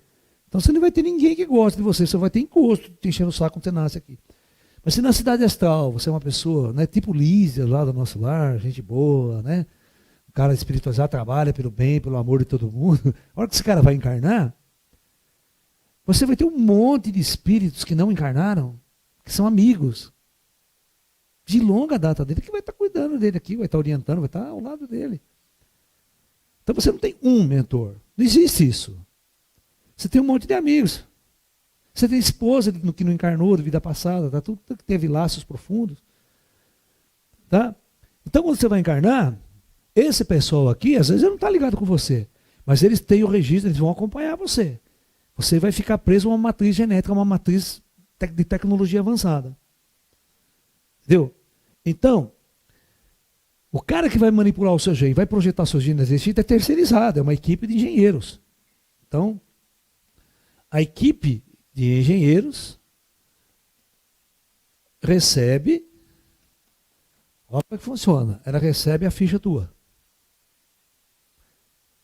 Então você não vai ter ninguém que goste de você, você vai ter encosto, te enchendo o saco quando você nasce aqui. Mas se na cidade astral você é uma pessoa, né, tipo Lísia, lá do nosso lar, gente boa, né? Um cara espiritualizado, trabalha pelo bem, pelo amor de todo mundo. A hora que esse cara vai encarnar, você vai ter um monte de espíritos que não encarnaram, que são amigos, de longa data dele, que vai estar cuidando dele aqui, vai estar orientando, vai estar ao lado dele. Então você não tem um mentor. Não existe isso. Você tem um monte de amigos. Você tem esposa que não encarnou de vida passada, tá? Tudo que teve laços profundos. Tá? Então quando você vai encarnar, esse pessoal aqui, às vezes ele não está ligado com você, mas eles têm o registro, eles vão acompanhar você. Você vai ficar preso a uma matriz genética, uma matriz de tecnologia avançada. Entendeu? Então, o cara que vai manipular o seu gene, vai projetar seus genes nesse jeito, é terceirizado, é uma equipe de engenheiros. Então, a equipe de engenheiros recebe, olha como é que funciona, ela recebe a ficha tua.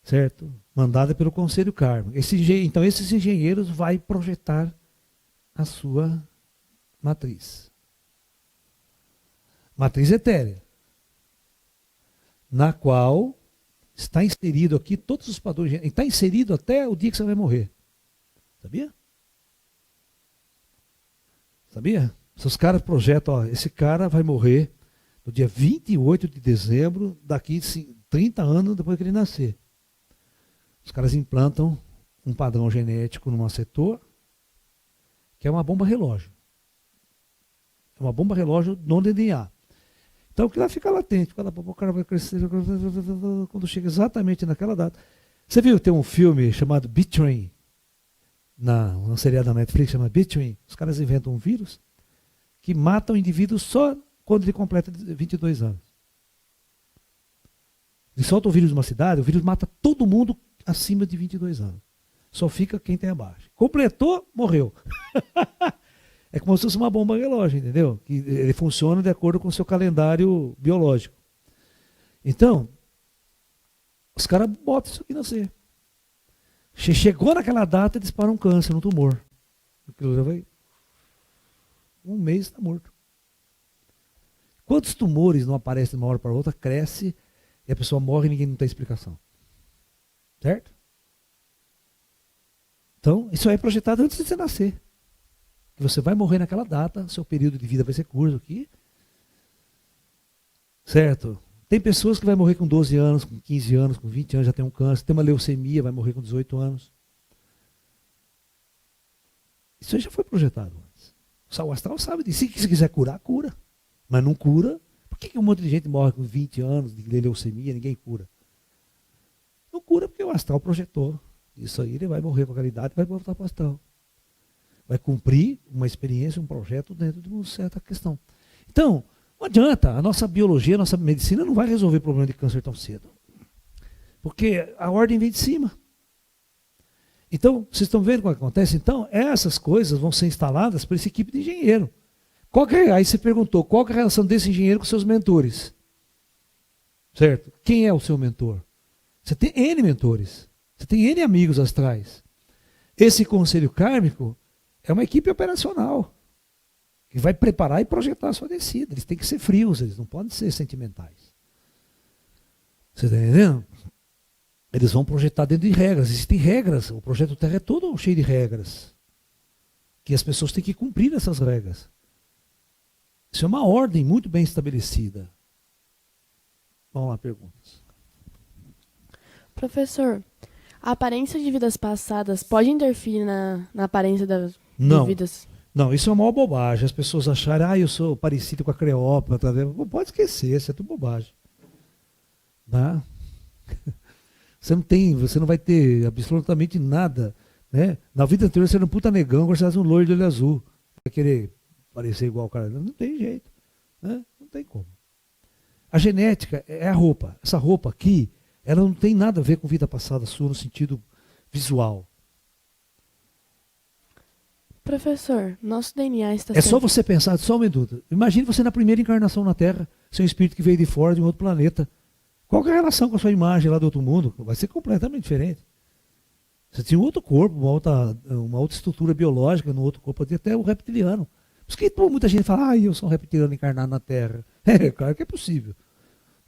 Certo? Mandada pelo conselho kármico. Então, esses engenheiros vão projetar a sua matriz. Matriz etérea. Na qual está inserido aqui todos os padrões. Está inserido até o dia que você vai morrer. Sabia? Sabia? Se os caras projetam, ó, esse cara vai morrer no dia 28 de dezembro, daqui 30 anos depois que ele nascer. Os caras implantam um padrão genético num setor, que é uma bomba relógio. É uma bomba relógio no DNA. Então aquilo lá fica latente, cada pouco o cara vai crescer, quando chega exatamente naquela data. Você viu, tem um filme chamado B-Train, uma seriado da Netflix chamada B-Train. Os caras inventam um vírus que mata o indivíduo só quando ele completa 22 anos. Ele solta o vírus de uma cidade, o vírus mata todo mundo acima de 22 anos. Só fica quem tem abaixo. Completou, morreu. É como se fosse uma bomba relógio, entendeu? Que ele funciona de acordo com o seu calendário biológico. Então, os caras botam isso aqui nascer. Chegou naquela data, eles param um câncer, um tumor. Aquilo já vai... Um mês está morto. Quantos tumores não aparecem de uma hora para outra, cresce e a pessoa morre e ninguém não tem explicação? Certo? Então, isso aí é projetado antes de você nascer. Que você vai morrer naquela data, seu período de vida vai ser curto aqui. Certo? Tem pessoas que vão morrer com 12 anos, com 15 anos, com 20 anos, já tem um câncer. Tem uma leucemia, vai morrer com 18 anos. Isso aí já foi projetado antes. O astral sabe disso. Se quiser curar, cura. Mas não cura. Por que um monte de gente morre com 20 anos de leucemia e ninguém cura? Não cura porque o astral projetou. Isso aí ele vai morrer com a idade e vai voltar para o astral. Vai cumprir uma experiência, um projeto dentro de uma certa questão. Então, não adianta, a nossa biologia, a nossa medicina não vai resolver o problema de câncer tão cedo. Porque a ordem vem de cima. Então, vocês estão vendo o que acontece? Então, essas coisas vão ser instaladas por essa equipe de engenheiro. Aí você perguntou, qual que é a relação desse engenheiro com seus mentores? Certo? Quem é o seu mentor? Você tem N mentores. Você tem N amigos astrais. Esse conselho kármico é uma equipe operacional que vai preparar e projetar a sua descida. Eles têm que ser frios, eles não podem ser sentimentais. Você está entendendo? Eles vão projetar dentro de regras. Existem regras. O projeto Terra é todo cheio de regras. Que as pessoas têm que cumprir essas regras. Isso é uma ordem muito bem estabelecida. Vamos lá, perguntas. Professor, a aparência de vidas passadas pode interferir na aparência de vidas? Não, isso é uma bobagem. As pessoas acharem, eu sou parecido com a Cleópatra. Pode esquecer, isso é tudo bobagem. Tá? Você não vai ter absolutamente nada. Né? Na vida anterior você era um puta negão, agora você é um loiro de olho azul. Vai querer parecer igual o cara. Não tem jeito. Né? Não tem como. A genética é a roupa. Essa roupa aqui, ela não tem nada a ver com vida passada sua no sentido visual. Professor, nosso DNA está só você pensar, só um minuto. Imagine você na primeira encarnação na Terra, seu espírito que veio de fora de um outro planeta. Qual que é a relação com a sua imagem lá do outro mundo? Vai ser completamente diferente. Você tinha um outro corpo, uma outra estrutura biológica no outro corpo, até o reptiliano. Por isso que muita gente fala, eu sou um reptiliano encarnado na Terra. É, claro que é possível.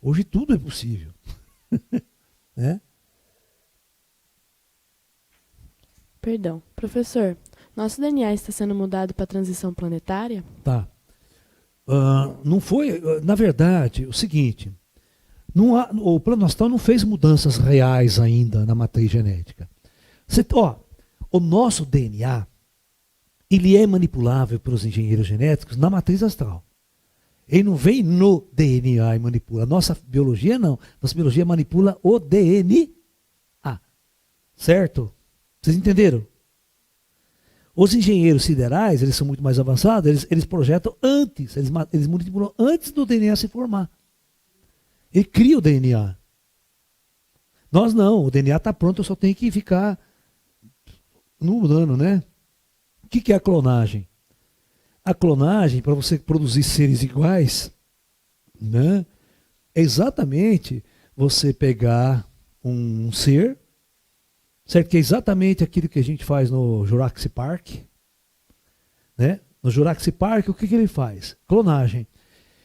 Hoje tudo é possível. Né? Perdão. Professor, nosso DNA está sendo mudado para a transição planetária? Tá. Não foi, na verdade, o seguinte, o plano astral não fez mudanças reais ainda na matriz genética. O nosso DNA, ele é manipulável pelos engenheiros genéticos na matriz astral. Ele não vem no DNA e manipula. Nossa biologia não. Nossa biologia manipula o DNA. Certo? Vocês entenderam? Os engenheiros siderais, eles são muito mais avançados, eles projetam antes, eles manipulam antes do DNA se formar. Ele cria o DNA. Nós não, o DNA está pronto, eu só tenho que ficar mudando, né? O que é a clonagem? A clonagem, para você produzir seres iguais, né, é exatamente você pegar um ser, certo? Que é exatamente aquilo que a gente faz no Jurassic Park. Né? No Jurassic Park, o que ele faz? Clonagem.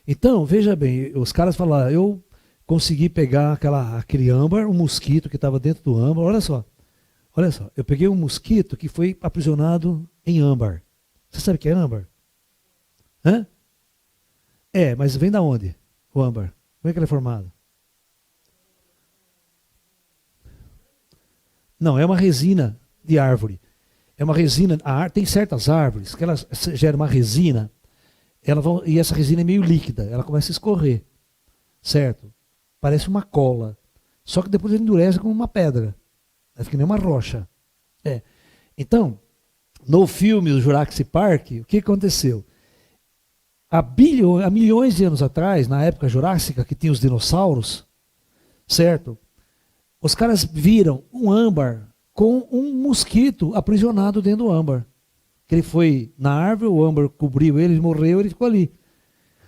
Então, veja bem, os caras falaram, eu consegui pegar aquele âmbar, um mosquito que estava dentro do âmbar, olha só, eu peguei um mosquito que foi aprisionado em âmbar. Você sabe o que é âmbar? Hã? Mas vem da onde o âmbar? Como é que ele é formado? Não, é uma resina de árvore. É uma resina, tem certas árvores que elas geram uma resina, e essa resina é meio líquida, ela começa a escorrer, certo? Parece uma cola, só que depois ele endurece como uma pedra, fica que nem uma rocha. Então, no filme do Jurassic Park, o que aconteceu? Há milhões de anos atrás, na época jurássica, que tinha os dinossauros, certo? Os caras viram um âmbar com um mosquito aprisionado dentro do âmbar. Que ele foi na árvore, o âmbar cobriu ele, ele morreu, ele ficou ali.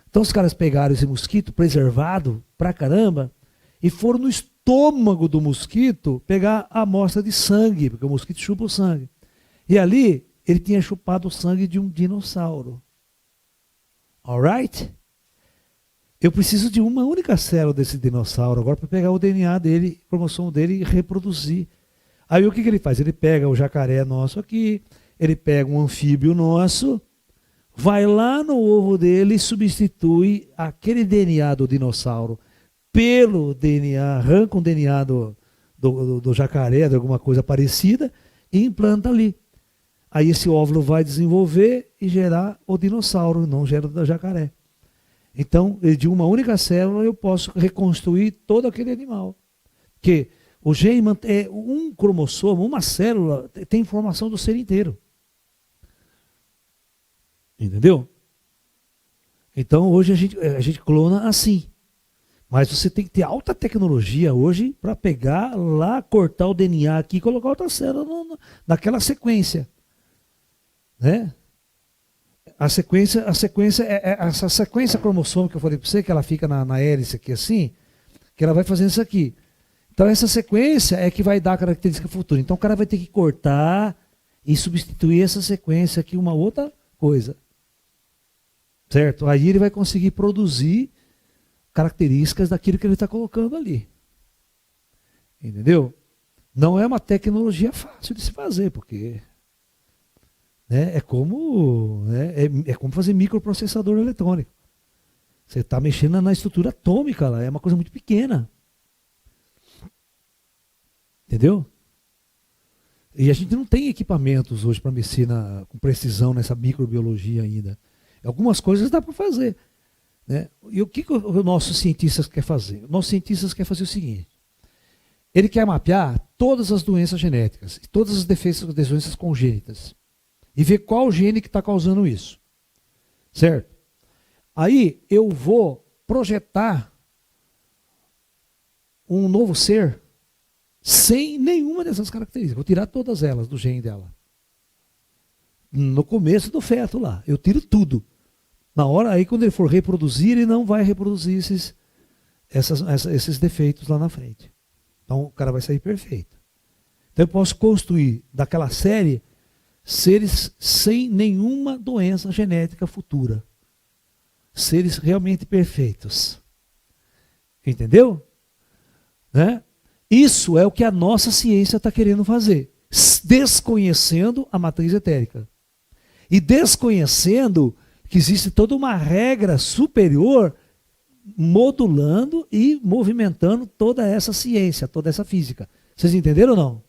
Então os caras pegaram esse mosquito preservado pra caramba e foram no estômago do mosquito pegar a amostra de sangue, porque o mosquito chupa o sangue. E ali ele tinha chupado o sangue de um dinossauro. Alright? Eu preciso de uma única célula desse dinossauro agora para pegar o DNA dele, o cromossomo dele e reproduzir. Aí o que ele faz? Ele pega o jacaré nosso aqui, ele pega um anfíbio nosso, vai lá no ovo dele e substitui aquele DNA do dinossauro pelo DNA, arranca um DNA do jacaré, de alguma coisa parecida, e implanta ali. Aí esse óvulo vai desenvolver e gerar o dinossauro, não gera o jacaré. Então, de uma única célula eu posso reconstruir todo aquele animal. Porque o gene é um cromossomo, uma célula, tem informação do ser inteiro. Entendeu? Então, hoje a gente clona assim. Mas você tem que ter alta tecnologia hoje para pegar lá, cortar o DNA aqui e colocar outra célula naquela sequência. Né? A sequência essa sequência cromossômica que eu falei para você, que ela fica na hélice aqui assim, que ela vai fazendo isso aqui. Então essa sequência é que vai dar a característica futura. Então o cara vai ter que cortar e substituir essa sequência aqui uma outra coisa. Certo? Aí ele vai conseguir produzir características daquilo que ele está colocando ali. Entendeu? Não é uma tecnologia fácil de se fazer, porque... É como fazer microprocessador eletrônico. Você está mexendo na estrutura atômica lá, é uma coisa muito pequena. Entendeu? E a gente não tem equipamentos hoje para medicina com precisão nessa microbiologia ainda. Algumas coisas dá para fazer. Né? E o que os nossos cientistas querem fazer? Os nossos cientistas querem fazer o seguinte. Ele quer mapear todas as doenças genéticas, todas as doenças congênitas. E ver qual gene que está causando isso. Certo? Aí eu vou projetar um novo ser sem nenhuma dessas características. Vou tirar todas elas do gene dela. No começo do feto lá. Eu tiro tudo. Na hora aí, quando ele for reproduzir, ele não vai reproduzir esses defeitos lá na frente. Então o cara vai sair perfeito. Então eu posso construir daquela série seres sem nenhuma doença genética futura. Seres realmente perfeitos. Entendeu? Né? Isso é o que a nossa ciência está querendo fazer. Desconhecendo a matriz etérica. E desconhecendo que existe toda uma regra superior modulando e movimentando toda essa ciência, toda essa física. Vocês entenderam ou não?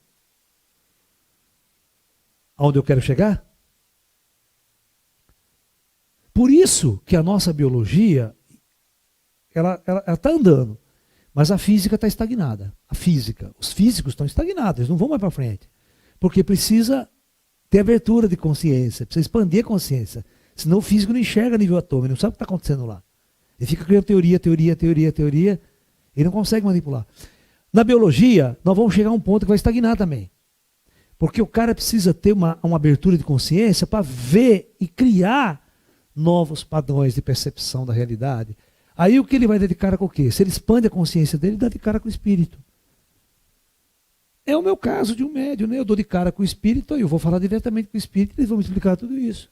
Aonde eu quero chegar? Por isso que a nossa biologia, ela está andando, mas a física está estagnada. A física, os físicos estão estagnados, eles não vão mais para frente. Porque precisa ter abertura de consciência, precisa expandir a consciência. Senão o físico não enxerga a nível atômico, não sabe o que está acontecendo lá. Ele fica criando teoria, e não consegue manipular. Na biologia, nós vamos chegar a um ponto que vai estagnar também. Porque o cara precisa ter uma abertura de consciência para ver e criar novos padrões de percepção da realidade. Aí o que ele vai dar de cara com o quê? Se ele expande a consciência dele, ele dá de cara com o espírito. É o meu caso de um médium, né? Eu dou de cara com o espírito, eu vou falar diretamente com o espírito e eles vão me explicar tudo isso.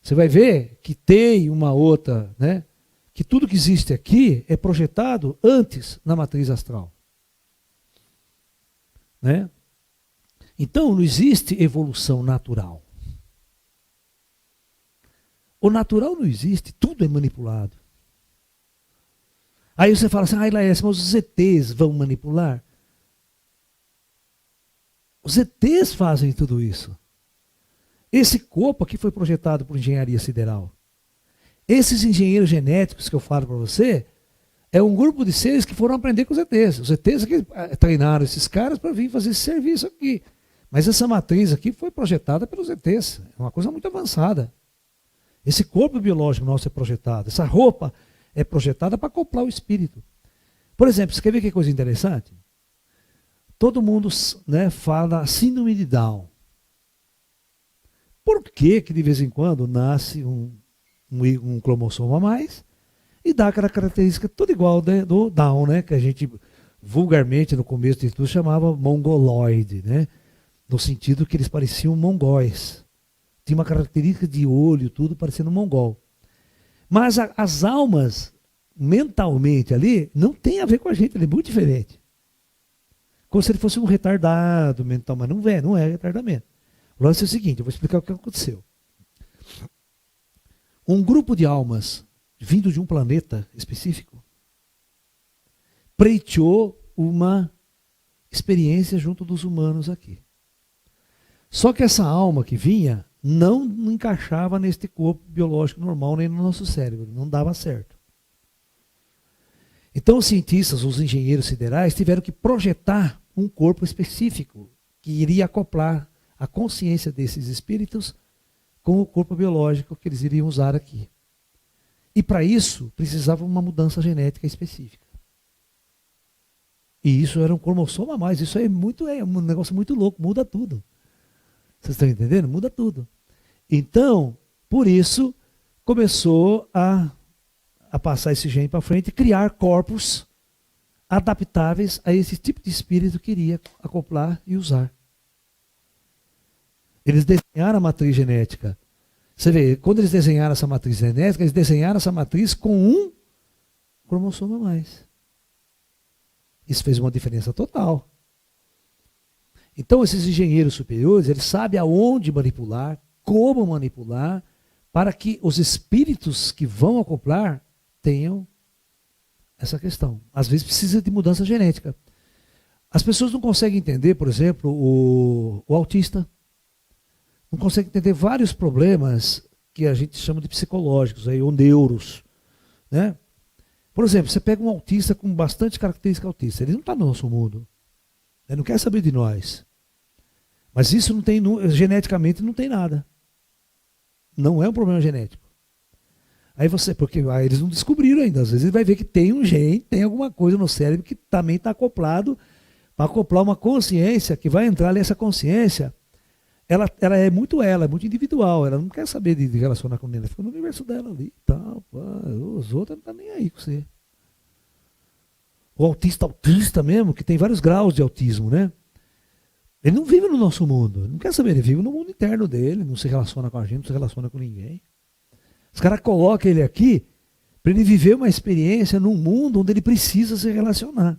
Você vai ver que tem uma outra, né? Que tudo que existe aqui é projetado antes na matriz astral. Né? Então não existe evolução natural. O natural não existe, tudo é manipulado. Aí você fala assim, Laércio, mas os ETs vão manipular? Os ETs fazem tudo isso. Esse corpo aqui foi projetado por engenharia sideral. Esses engenheiros genéticos que eu falo para você, é um grupo de seres que foram aprender com os ETs. Os ETs que treinaram esses caras para vir fazer esse serviço aqui. Mas essa matriz aqui foi projetada pelos ETs. É uma coisa muito avançada. Esse corpo biológico nosso é projetado. Essa roupa é projetada para acoplar o espírito. Por exemplo, você quer ver que coisa interessante? Todo mundo, né, fala síndrome de Down. Por que de vez em quando nasce um cromossomo a mais e dá aquela característica toda igual do Down, né? Que a gente vulgarmente no começo de tudo chamava mongoloide, né? No sentido que eles pareciam mongóis. Tinha uma característica de olho, tudo parecendo mongol. Mas as almas, mentalmente ali, não tem a ver com a gente, ele é muito diferente. Como se ele fosse um retardado mental, mas não é retardamento. O lance é o seguinte, eu vou explicar o que aconteceu. Um grupo de almas vindo de um planeta específico pleiteou uma experiência junto dos humanos aqui. Só que essa alma que vinha não encaixava neste corpo biológico normal nem no nosso cérebro, não dava certo. Então os cientistas, os engenheiros siderais tiveram que projetar um corpo específico que iria acoplar a consciência desses espíritos com o corpo biológico que eles iriam usar aqui. E para isso precisava uma mudança genética específica. E isso era um cromossomo a mais, isso é um negócio muito louco, muda tudo. Vocês estão entendendo? Muda tudo. Então, por isso, começou a passar esse gene para frente e criar corpos adaptáveis a esse tipo de espírito que iria acoplar e usar. Eles desenharam a matriz genética. Você vê, quando eles desenharam essa matriz genética, eles desenharam essa matriz com um cromossomo a mais. Isso fez uma diferença total. Então, esses engenheiros superiores, eles sabem aonde manipular, como manipular, para que os espíritos que vão acoplar tenham essa questão. Às vezes precisa de mudança genética. As pessoas não conseguem entender, por exemplo, o autista. Não conseguem entender vários problemas que a gente chama de psicológicos, aí, ou neuros. Né? Por exemplo, você pega um autista com bastante característica autista. Ele não está no nosso mundo. Ele não quer saber de nós. Mas isso não tem, geneticamente não tem nada. Não é um problema genético. Aí porque eles não descobriram ainda. Às vezes ele vai ver que tem um gene, tem alguma coisa no cérebro que também está acoplado para acoplar uma consciência que vai entrar nessa consciência. Ela é muito individual. Ela não quer saber de relacionar com ninguém. Ela fica no universo dela ali. Tal, os outros não estão nem aí com você. O autista mesmo, que tem vários graus de autismo, né? Ele não vive no nosso mundo. Ele não quer saber, ele vive no mundo interno dele, não se relaciona com a gente, não se relaciona com ninguém. Os caras colocam ele aqui para ele viver uma experiência num mundo onde ele precisa se relacionar.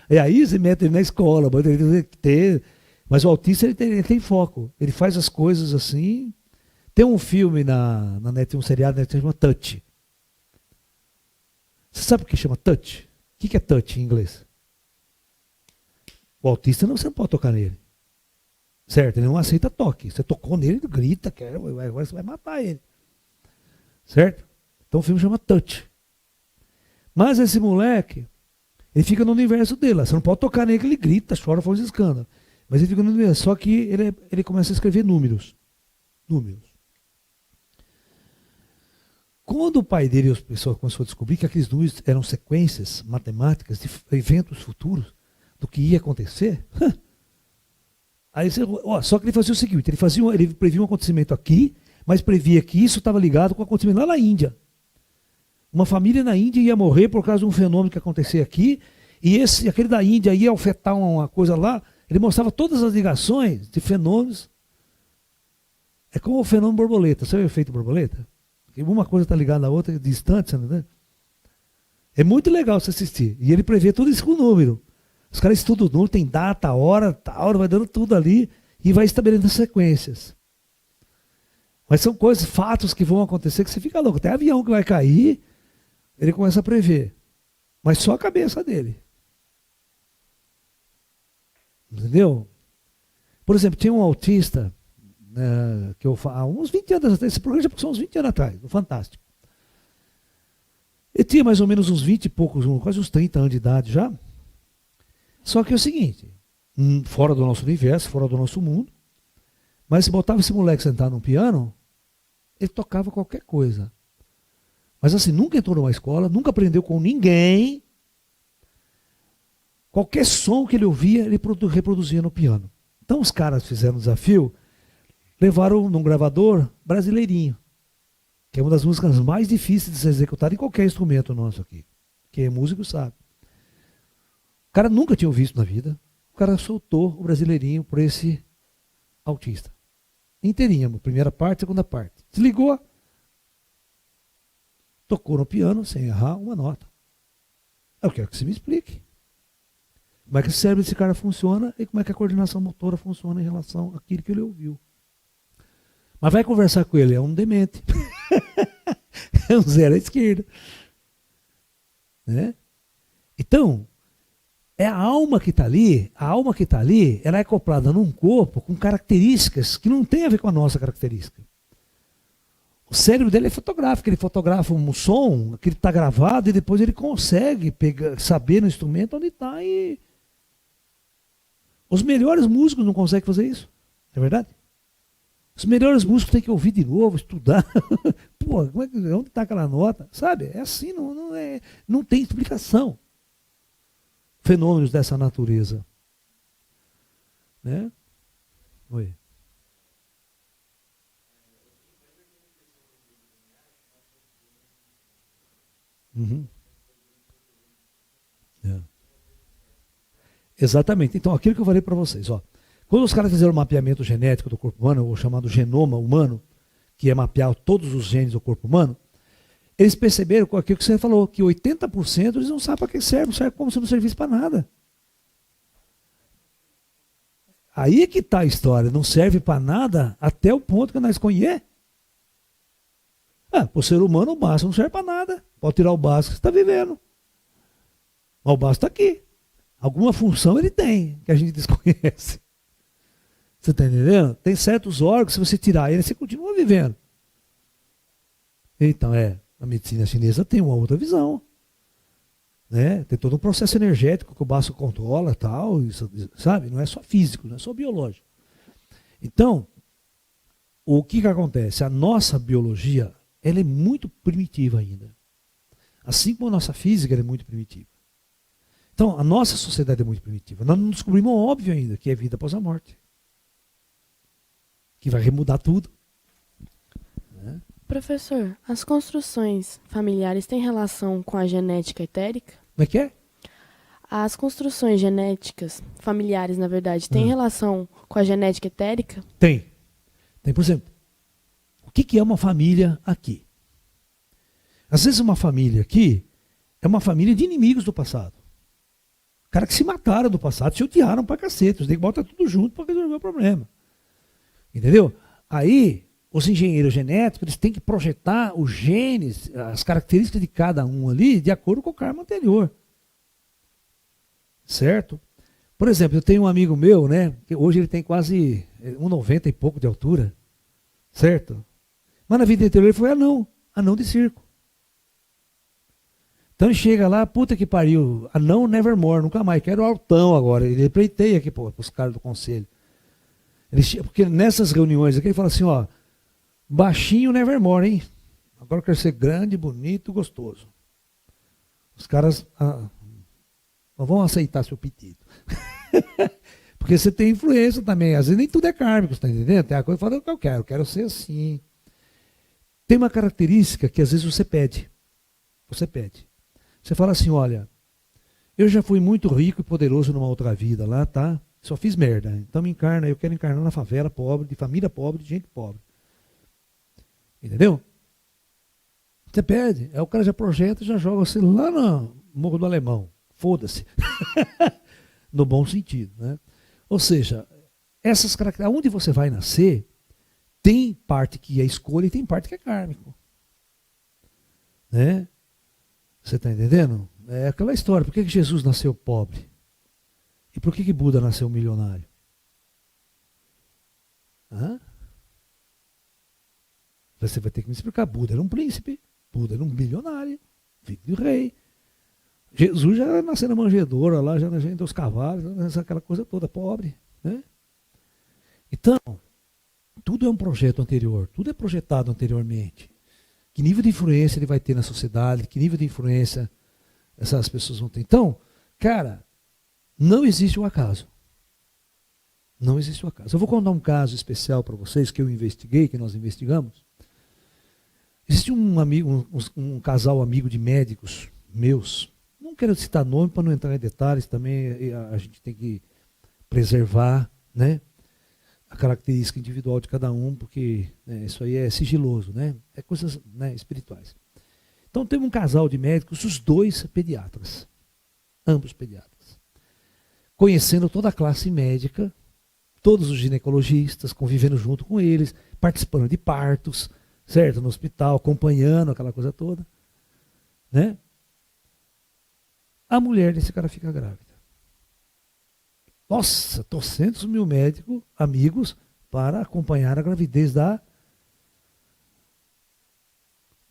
E aí você mete ele na escola, mas o autista ele tem foco. Ele faz as coisas assim. Tem um filme na net, um seriado na net que chama Touch. Você sabe o que chama Touch? O que é touch em inglês? O autista você não pode tocar nele. Certo? Ele não aceita toque. Você tocou nele, ele grita, agora você vai matar ele. Certo? Então o filme chama Touch. Mas esse moleque, ele fica no universo dele. Você não pode tocar nele, ele grita, chora, faz escândalo. Mas ele fica no universo. Só que ele começa a escrever números. Quando o pai dele e as pessoas começaram a descobrir que aqueles números eram sequências matemáticas de eventos futuros, do que ia acontecer, aí só que ele fazia o seguinte, ele previa um acontecimento aqui, mas previa que isso estava ligado com o acontecimento lá na Índia. Uma família na Índia ia morrer por causa de um fenômeno que acontecia aqui, e aquele da Índia ia afetar uma coisa lá. Ele mostrava todas as ligações de fenômenos. É como o fenômeno borboleta. Sabe o efeito borboleta? Uma coisa está ligada à outra, distante, né? É muito legal você assistir. E ele prevê tudo isso com o número. Os caras estudam o número, tem data, hora, vai dando tudo ali e vai estabelecendo sequências. Mas são coisas, fatos que vão acontecer que você fica louco. Até avião que vai cair, ele começa a prever. Mas só a cabeça dele. Entendeu? Por exemplo, tinha um autista, que eu há uns 20 anos atrás, esse programa já passou uns 20 anos atrás, no Fantástico. Ele tinha mais ou menos uns 20 e poucos, quase uns 30 anos de idade já. Só que é o seguinte, fora do nosso universo, fora do nosso mundo, mas se botava esse moleque sentado num piano, ele tocava qualquer coisa. Mas assim, nunca entrou numa escola, nunca aprendeu com ninguém, Qualquer som que ele ouvia, ele reproduzia no piano. Então os caras fizeram um desafio, levaram num gravador Brasileirinho, que é uma das músicas mais difíceis de ser executada em qualquer instrumento nosso aqui. Quem é músico sabe. O cara nunca tinha visto na vida. O cara soltou o Brasileirinho por esse autista. Inteirinho, primeira parte, segunda parte. Desligou, tocou no piano sem errar uma nota. Eu quero que você me explique. Como é que o cérebro desse cara funciona e como é que a coordenação motora funciona em relação àquilo que ele ouviu. Mas vai conversar com ele, é um demente. É um zero à esquerda. Né? Então, é a alma que está ali, ela é acoplada num corpo com características que não tem a ver com a nossa característica. O cérebro dele é fotográfico, ele fotografa um som que está gravado e depois ele consegue saber no instrumento onde está. E os melhores músicos não conseguem fazer isso, não é verdade? Os melhores músicos têm que ouvir de novo, estudar. Pô, onde está aquela nota? Sabe? É assim, não tem explicação. Fenômenos dessa natureza. Né? Oi. Uhum. É. Exatamente. Então, aquilo que eu falei para vocês, ó. Quando os caras fizeram o mapeamento genético do corpo humano, o chamado genoma humano, que é mapear todos os genes do corpo humano, eles perceberam com aquilo que você falou, que 80% eles não sabem para que serve como se não servisse para nada. Aí é que está a história, não serve para nada até o ponto que nós conhecemos. Para o ser humano o básico não serve para nada. Pode tirar o básico que você está vivendo. Mas o básico está aqui. Alguma função ele tem, que a gente desconhece. Você está entendendo? Tem certos órgãos, se você tirar ele, você continua vivendo. Então, a medicina chinesa tem uma outra visão. Né? Tem todo um processo energético que o baço controla, tal, isso, sabe? Não é só físico, não é só biológico. Então, o que acontece? A nossa biologia, ela é muito primitiva ainda. Assim como a nossa física ela é muito primitiva. Então, a nossa sociedade é muito primitiva. Nós não descobrimos o óbvio ainda, que é vida após a morte. Que vai remudar tudo. Né? Professor, as construções familiares têm relação com a genética etérica? Como é que é? As construções genéticas familiares, na verdade, têm relação com a genética etérica? Tem. Tem, por exemplo, o que é uma família aqui? Às vezes uma família aqui é uma família de inimigos do passado. Cara que se mataram do passado, se odiaram pra cacete. Os negros botam tudo junto para resolver o problema. Entendeu? Aí, os engenheiros genéticos, eles têm que projetar os genes, as características de cada um ali, de acordo com o karma anterior. Certo? Por exemplo, eu tenho um amigo meu, né? Que hoje ele tem quase 1,90 e pouco de altura. Certo? Mas na vida anterior ele foi anão de circo. Então ele chega lá, puta que pariu, anão nevermore, nunca mais, quero altão agora. Ele pleiteia aqui para os caras do conselho. Porque nessas reuniões aqui ele fala assim, ó, baixinho nevermore, hein? Agora eu quero ser grande, bonito, gostoso. Os caras não vão aceitar seu pedido. Porque você tem influência também. Às vezes nem tudo é kármico, você está entendendo? Tem a coisa que fala que eu quero ser assim. Tem uma característica que às vezes você pede. Você pede. Você fala assim, olha, eu já fui muito rico e poderoso numa outra vida lá, tá? Só fiz merda. Então me encarna, eu quero encarnar na favela pobre, de família pobre, de gente pobre. Entendeu? Você pede. Aí o cara já projeta, já joga você lá no Morro do Alemão. Foda-se. No bom sentido, né? Ou seja, essas características, onde você vai nascer, tem parte que é escolha e tem parte que é kármico. Né? Você está entendendo? É aquela história. Por que Jesus nasceu pobre? E por que Buda nasceu milionário? Você vai ter que me explicar. Buda era um príncipe. Buda era um bilionário. Filho de rei. Jesus já nasceu na manjedoura lá, já nasceu dos cavalos, aquela coisa toda, pobre. Né? Então, tudo é um projeto anterior. Tudo é projetado anteriormente. Que nível de influência ele vai ter na sociedade, que nível de influência essas pessoas vão ter. Então, cara, Não existe o acaso. Não existe o acaso. Eu vou contar um caso especial para vocês que eu investiguei, que nós investigamos. Existe um amigo, um casal amigo de médicos meus. Não quero citar nome para não entrar em detalhes, também a gente tem que preservar, né, a característica individual de cada um, porque isso aí é sigiloso, né? É coisas, né, espirituais. Então teve um casal de médicos, os dois pediatras, ambos pediatras, conhecendo toda a classe médica, todos os ginecologistas, convivendo junto com eles, participando de partos, certo? No hospital, acompanhando aquela coisa toda, né? A mulher desse cara fica grávida. Nossa, trocentos mil médicos, amigos, para acompanhar a gravidez da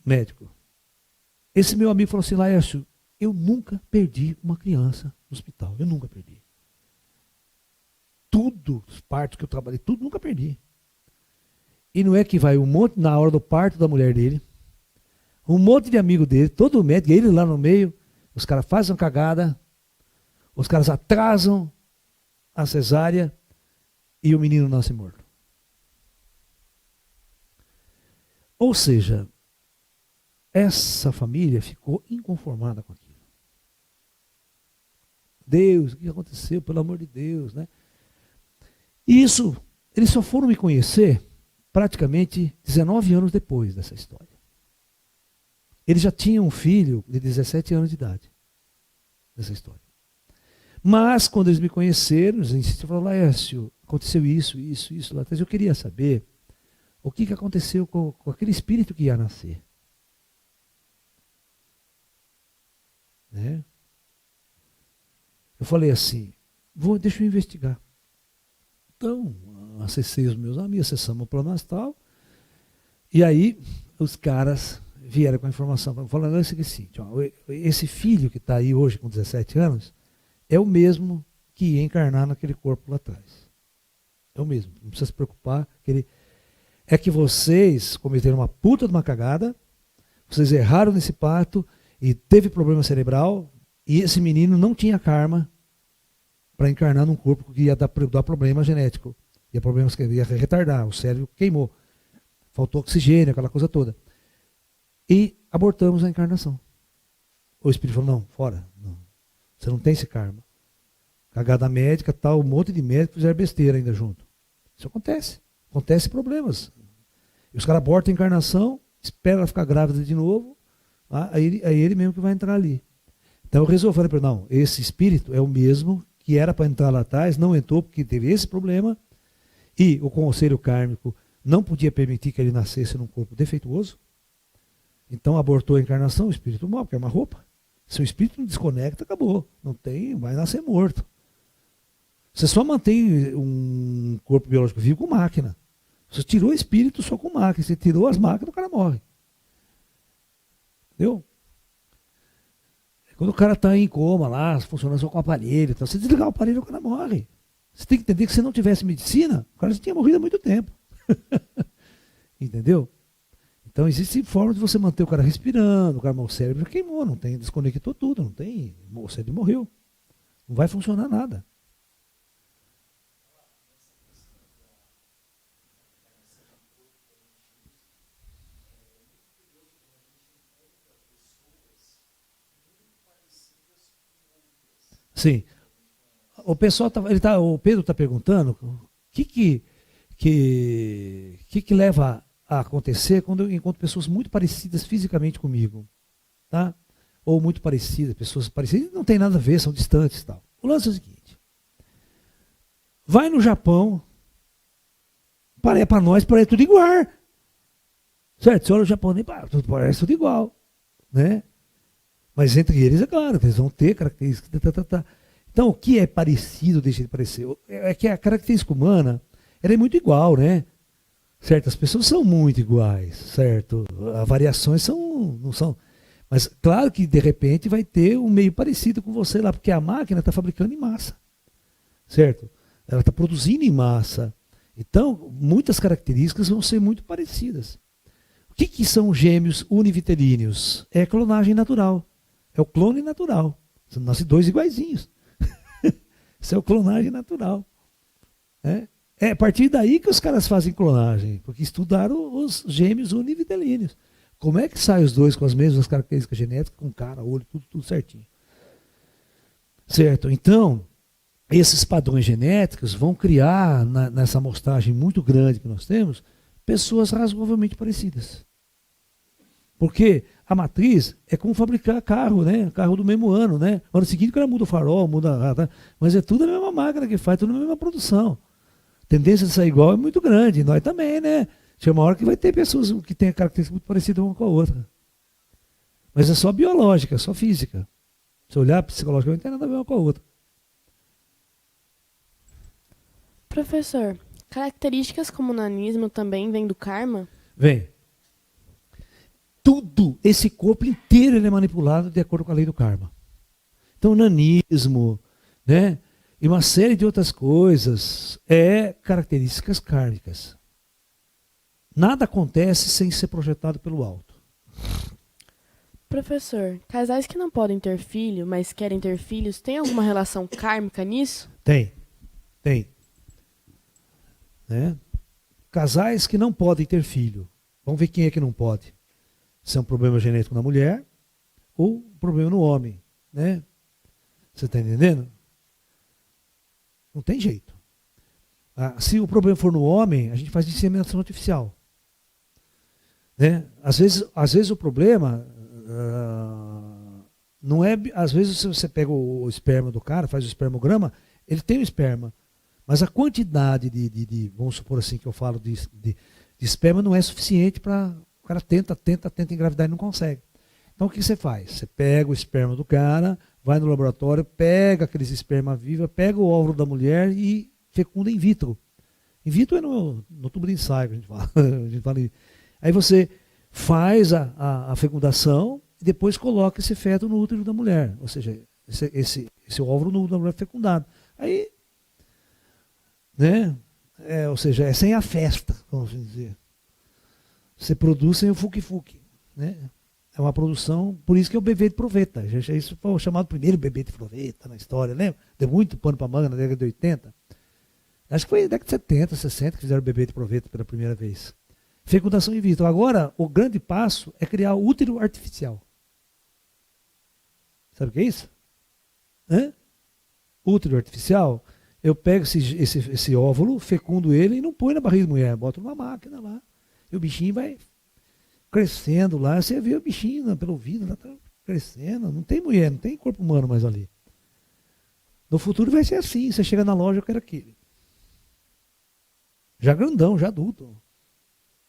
médico. Esse meu amigo falou assim, Laércio, eu nunca perdi uma criança no hospital, eu nunca perdi. Tudo, os partos que eu trabalhei, tudo nunca perdi. E não é que vai um monte na hora do parto da mulher dele, um monte de amigo dele, todo médico, ele lá no meio, os caras fazem uma cagada, os caras atrasam a cesárea e o menino nasce morto. Ou seja, essa família ficou inconformada com aquilo. Deus, o que aconteceu? Pelo amor de Deus, né? E isso, eles só foram me conhecer praticamente 19 anos depois dessa história. Eles já tinham um filho de 17 anos de idade dessa história. Mas, quando eles me conheceram, eles insistiram, falaram, Laércio, aconteceu isso lá atrás. Eu queria saber o que aconteceu com aquele espírito que ia nascer. Né? Eu falei assim, deixa eu investigar. Então, acessei os meus amigos, acessamos o plano astral, e aí os caras vieram com a informação, falando o seguinte, ó, esse filho que está aí hoje com 17 anos, é o mesmo que ia encarnar naquele corpo lá atrás. É o mesmo, não precisa se preocupar. É que vocês cometeram uma puta de uma cagada, vocês erraram nesse parto, e teve problema cerebral, e esse menino não tinha karma para encarnar num corpo que ia dar problema genético. Ia problemas que ia retardar, o cérebro queimou. Faltou oxigênio, aquela coisa toda. E abortamos a encarnação. O espírito falou, não, fora. Não. Você não tem esse karma. Cagada médica, tal, um monte de médicos fizeram besteira ainda junto. Isso acontece. Acontece problemas. E os caras abortam a encarnação, esperam ela ficar grávida de novo, aí ele mesmo que vai entrar ali. Então eu resolvi, falei para ele, não, esse espírito é o mesmo que era para entrar lá atrás, não entrou porque teve esse problema, e o conselho kármico não podia permitir que ele nascesse num corpo defeituoso. Então abortou a encarnação, o espírito morre, porque é uma roupa. Se o espírito não desconecta, acabou. Não tem, vai nascer morto. Você só mantém um corpo biológico vivo com máquina. Você tirou o espírito só com máquina. Você tirou as máquinas, o cara morre. Entendeu? Quando o cara está em coma lá, funcionando só com o aparelho, então, você desligar o aparelho, o cara morre. Você tem que entender que se não tivesse medicina, o cara já tinha morrido há muito tempo. Entendeu? Então existe forma de você manter o cara respirando, o cérebro queimou, não tem, desconectou tudo, não tem, o cérebro morreu. Não vai funcionar nada. Sim. O pessoal o Pedro está perguntando o que leva a acontecer quando eu encontro pessoas muito parecidas fisicamente comigo, tá? Ou muito parecidas, pessoas parecidas, não tem nada a ver, são distantes, tal. O lance é o seguinte: vai no Japão, para nós parece tudo igual, certo? Você olha o japonês, parece tudo igual, né? Mas entre eles, é claro, eles vão ter características. Então, o que é parecido deixa de parecer? É que a característica humana ela é muito igual, né? Certo? As pessoas são muito iguais, certo? As variações não são. Mas, claro que, de repente, vai ter um meio parecido com você lá, porque a máquina está fabricando em massa, certo? Ela está produzindo em massa. Então, muitas características vão ser muito parecidas. O que são gêmeos univitelíneos? É clonagem natural. É o clone natural. Você nasce dois iguaizinhos. Isso é o clonagem natural. Né? É a partir daí que os caras fazem clonagem, porque estudaram os gêmeos univitelíneos. Como é que saem os dois com as mesmas características genéticas, com cara, olho, tudo certinho. Certo? Então, esses padrões genéticos vão criar, nessa amostragem muito grande que nós temos, pessoas razoavelmente parecidas. Porque a matriz é como fabricar carro, né? Carro do mesmo ano, né? No ano seguinte o cara muda o farol, mas é tudo a mesma máquina que faz, tudo a mesma produção. A tendência de sair igual é muito grande. Nós também, né? Chega uma hora que vai ter pessoas que têm características muito parecidas uma com a outra. Mas é só biológica, é só física. Se olhar psicologicamente, não tem nada a ver uma com a outra. Professor, características como o nanismo também vêm do karma? Vem. Tudo, esse corpo inteiro ele é manipulado de acordo com a lei do karma. Então, o nanismo, né? E uma série de outras coisas é características kármicas. Nada acontece sem ser projetado pelo alto. Professor, casais que não podem ter filho, mas querem ter filhos, tem alguma relação kármica nisso? Tem. Né? Casais que não podem ter filho. Vamos ver quem é que não pode. Se é um problema genético na mulher ou um problema no homem. Né? Você está entendendo? Não tem jeito. Se o problema for no homem, a gente faz inseminação artificial. Né? Às vezes o problema não é... Às vezes você pega o esperma do cara, faz o espermograma, ele tem o esperma. Mas a quantidade vamos supor assim que eu falo de esperma não é suficiente para... O cara tenta engravidar e não consegue. Então o que você faz? Você pega o esperma do cara, vai no laboratório, pega aqueles esperma viva, pega o óvulo da mulher e fecunda in vitro. In vitro é no tubo de ensaio que a gente fala. A gente fala. Aí você faz a fecundação e depois coloca esse feto no útero da mulher. Ou seja, esse óvulo no útero da mulher fecundado. Aí, né? Ou seja, é sem a festa, vamos dizer. Você produz sem o fuque-fuque. Né? É uma produção, por isso que é o bebê de proveta. Isso foi o chamado primeiro bebê de proveta na história, lembra? Deu muito pano para manga na década de 80. Acho que foi na década de 70, 60 que fizeram o bebê de proveta pela primeira vez. Fecundação in vitro. Agora, o grande passo é criar o útero artificial. Sabe o que é isso? Útero artificial, eu pego esse óvulo, fecundo ele e não põe na barriga da mulher, boto numa máquina lá. E o bichinho vai crescendo lá. Você vê o bichinho pelo ouvido, lá tá crescendo. Não tem mulher, não tem corpo humano mais ali. No futuro vai ser assim. Você chega na loja, eu quero aquele. Já grandão, já adulto.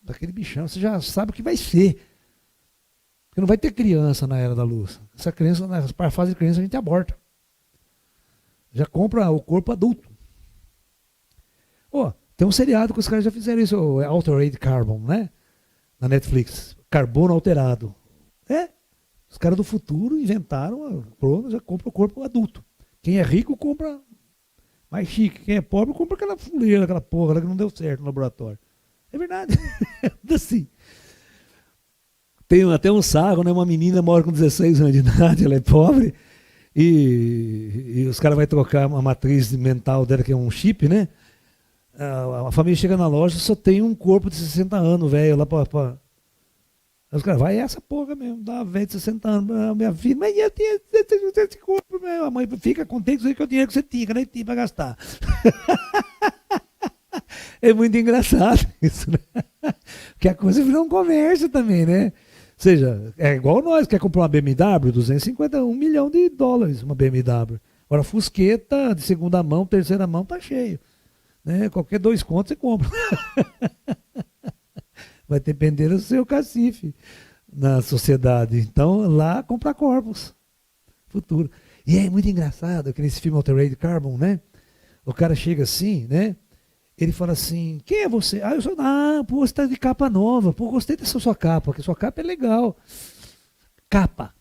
Daquele bichão, você já sabe o que vai ser. Porque não vai ter criança na era da luz. Essa criança, na fase de criança, a gente aborta. Já compra o corpo adulto. Tem um seriado que os caras já fizeram isso, o Altered Carbon, né? Na Netflix. Carbono alterado. Os caras do futuro inventaram, já compra o corpo adulto. Quem é rico compra mais chique. Quem é pobre compra aquela fuleira, aquela porra que não deu certo no laboratório. É verdade. Assim. Tem até um sarro, né? Uma menina mora com 16 anos de idade, ela é pobre, e os caras vão trocar uma matriz mental dela, que é um chip, né? A família chega na loja e só tem um corpo de 60 anos, velho, lá pra... Aí os caras, vai essa porra mesmo, dá uma velha de 60 anos, minha filha, mas eu tinha esse corpo, meu. A mãe fica contente com o dinheiro que você tinha, que nem tinha pra gastar. É muito engraçado isso, né? Porque a coisa virou um comércio também, né? Ou seja, é igual nós, quer comprar uma BMW, 251 milhões de dólares, uma BMW. Agora, Fusqueta de segunda mão, terceira mão, tá cheio. Né? Qualquer 2 contos você compra. Vai depender do seu cacife na sociedade. Então, lá, comprar corpos. Futuro. E é muito engraçado que nesse filme Altered Carbon, né? O cara chega assim, né? Ele fala assim, quem é você? Eu sou, pô, você tá de capa nova. Pô, gostei dessa sua capa, porque sua capa é legal. Capa.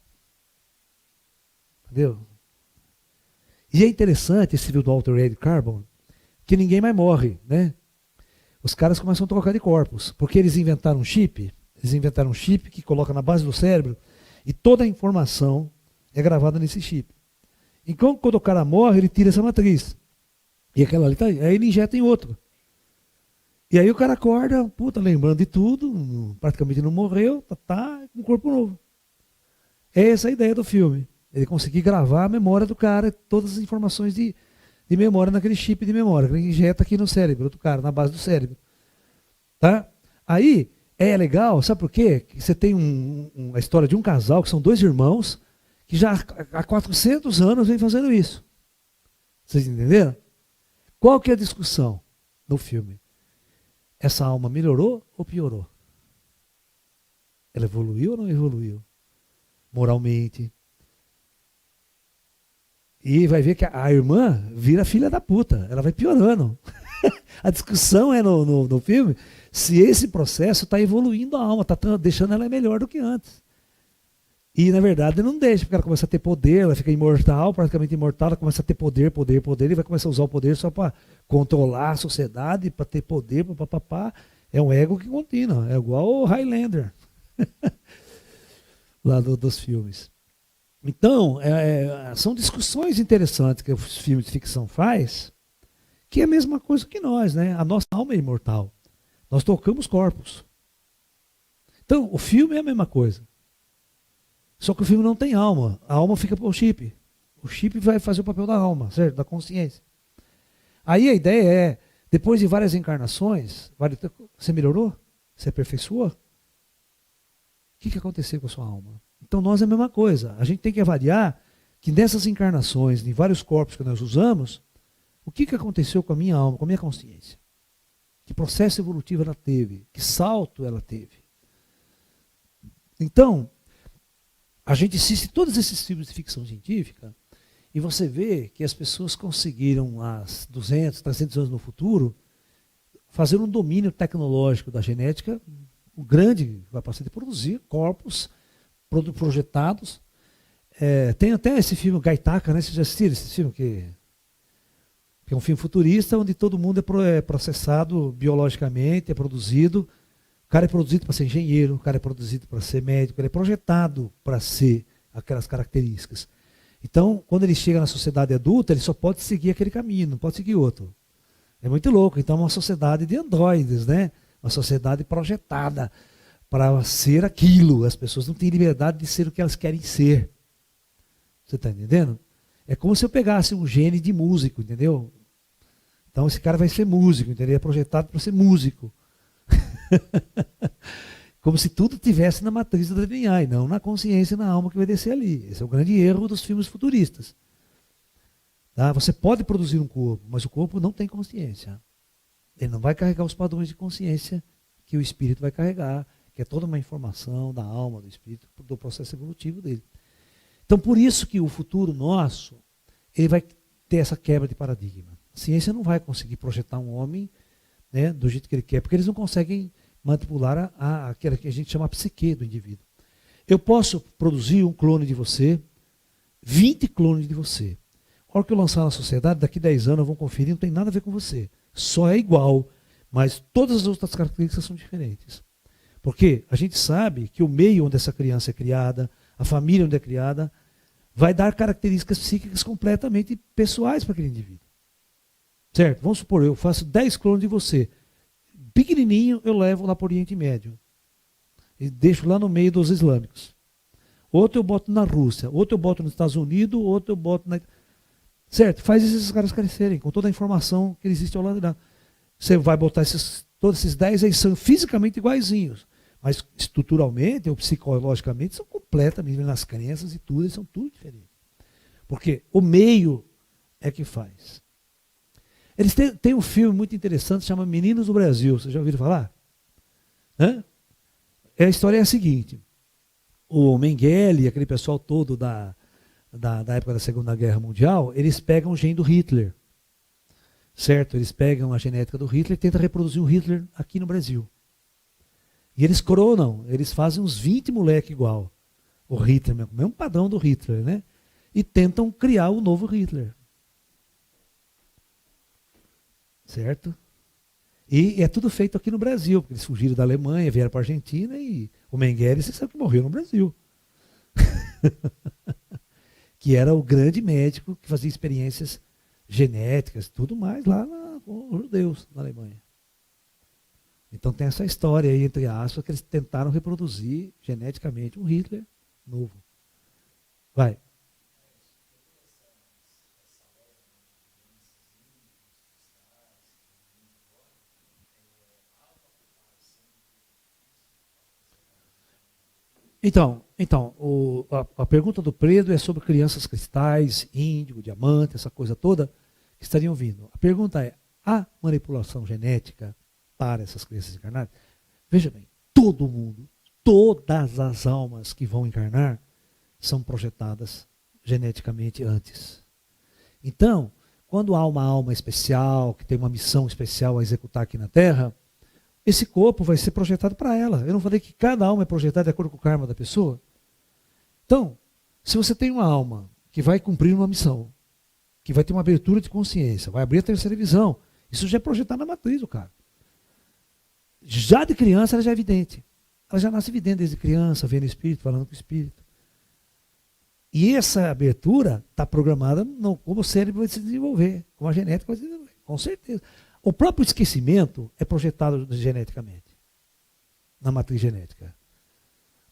Entendeu? E é interessante esse filme do Altered Carbon, que ninguém mais morre, né? Os caras começam a trocar de corpos, porque eles inventaram um chip que coloca na base do cérebro e toda a informação é gravada nesse chip. Então, quando o cara morre, ele tira essa matriz. E aquela ali tá aí. Aí ele injeta em outro. E aí o cara acorda, puta, lembrando de tudo, praticamente não morreu, tá com um corpo novo. É essa a ideia do filme. Ele conseguir gravar a memória do cara, todas as informações de memória naquele chip de memória, que ele injeta aqui no cérebro do cara, na base do cérebro. Tá? Aí, é legal, sabe por quê? Que você tem a história de um casal, que são dois irmãos, que já há 400 anos vem fazendo isso. Vocês entenderam? Qual que é a discussão no filme? Essa alma melhorou ou piorou? Ela evoluiu ou não evoluiu? Moralmente. E vai ver que a irmã vira filha da puta. Ela vai piorando. A discussão é no filme se esse processo está evoluindo a alma, está deixando ela melhor do que antes. E, na verdade, não deixa, porque ela começa a ter poder, ela fica imortal, praticamente imortal, ela começa a ter poder, e vai começar a usar o poder só para controlar a sociedade, para ter poder, papapá. É um ego que continua, é igual o Highlander, lá dos filmes. Então, são discussões interessantes que os filmes de ficção faz, que é a mesma coisa que nós, né? A nossa alma é imortal. Nós tocamos corpos. Então, o filme é a mesma coisa. Só que o filme não tem alma. A alma fica para o chip. O chip vai fazer o papel da alma, certo? Da consciência. Aí a ideia é, depois de várias encarnações, você melhorou? Você aperfeiçoou? O que aconteceu com a sua alma? Então nós é a mesma coisa. A gente tem que avaliar que nessas encarnações, em vários corpos que nós usamos, o que aconteceu com a minha alma, com a minha consciência? Que processo evolutivo ela teve? Que salto ela teve? Então, a gente assiste todos esses filmes de ficção científica e você vê que as pessoas conseguiram, há 200, 300 anos no futuro, fazer um domínio tecnológico da genética grande, vai passar de produzir corpos projetados. Tem até esse filme Gaitaca, né? Vocês já assistiram esse filme? Que é um filme futurista onde todo mundo é processado biologicamente, é produzido. O cara é produzido para ser engenheiro, o cara é produzido para ser médico, ele é projetado para ser aquelas características. Então, quando ele chega na sociedade adulta, ele só pode seguir aquele caminho, não pode seguir outro. É muito louco. Então, é uma sociedade de androides, né? Uma sociedade projetada para ser aquilo. As pessoas não têm liberdade de ser o que elas querem ser. Você está entendendo? É como se eu pegasse um gene de músico, entendeu? Então, esse cara vai ser músico, entendeu? É projetado para ser músico. Como se tudo tivesse na matriz da DNA e não na consciência e na alma que vai descer ali. Esse é o grande erro dos filmes futuristas. Tá? Você pode produzir um corpo, mas o corpo não tem consciência. Ele não vai carregar os padrões de consciência que o espírito vai carregar, que é toda uma informação da alma, do espírito, do processo evolutivo dele. Então, por isso que o futuro nosso, ele vai ter essa quebra de paradigma. A ciência não vai conseguir projetar um homem, né, do jeito que ele quer, porque eles não conseguem manipular aquela que a gente chama a psique do indivíduo. Eu posso produzir um clone de você, 20 clones de você. A hora que eu lançar na sociedade, daqui 10 anos, vão conferir, não tem nada a ver com você. Só é igual, mas todas as outras características são diferentes. Porque a gente sabe que o meio onde essa criança é criada, a família onde é criada, vai dar características psíquicas completamente pessoais para aquele indivíduo. Certo? Vamos supor, eu faço 10 clones de você. Pequenininho eu levo lá para o Oriente Médio. E deixo lá no meio dos islâmicos. Outro eu boto na Rússia, outro eu boto nos Estados Unidos, outro eu boto na... Certo? Faz esses caras crescerem com toda a informação que existe ao lado dela. Você vai botar todos esses 10 aí, são fisicamente iguaizinhos. Mas estruturalmente ou psicologicamente são completamente, nas crenças e tudo, eles são tudo diferentes. Porque o meio é que faz. Eles têm um filme muito interessante, chama Meninos do Brasil. Vocês já ouviram falar? Hã? A história é a seguinte. O Mengele, aquele pessoal todo da época da Segunda Guerra Mundial, eles pegam o gene do Hitler. Certo? Eles pegam a genética do Hitler e tentam reproduzir o Hitler aqui no Brasil. E eles clonam, eles fazem uns 20 moleque igual. O Hitler, mesmo padrão do Hitler, né? E tentam criar o novo Hitler. Certo? E é tudo feito aqui no Brasil, porque eles fugiram da Alemanha, vieram para a Argentina e o Mengele, você sabe que morreu no Brasil. que era o grande médico que fazia experiências genéticas, tudo mais lá com os judeus na Alemanha. Então tem essa história aí, entre aspas, que eles tentaram reproduzir geneticamente um Hitler novo. Vai. Então a pergunta do Pedro é sobre crianças cristais, índigo, diamante, essa coisa toda que estariam vindo. A pergunta é, há manipulação genética para essas crianças encarnadas? Veja bem, todo mundo, todas as almas que vão encarnar são projetadas geneticamente antes. Então, quando há uma alma especial, que tem uma missão especial a executar aqui na Terra, esse corpo vai ser projetado para ela. Eu não falei que cada alma é projetada de acordo com o karma da pessoa? Então, se você tem uma alma que vai cumprir uma missão, que vai ter uma abertura de consciência, vai abrir a terceira visão, isso já é projetado na matriz do cara. Já de criança ela já é evidente. Ela já nasce evidente desde criança, vendo o espírito, falando com o espírito. E essa abertura está programada como o cérebro vai se desenvolver, como a genética vai se desenvolver, com certeza. O próprio esquecimento é projetado geneticamente, na matriz genética.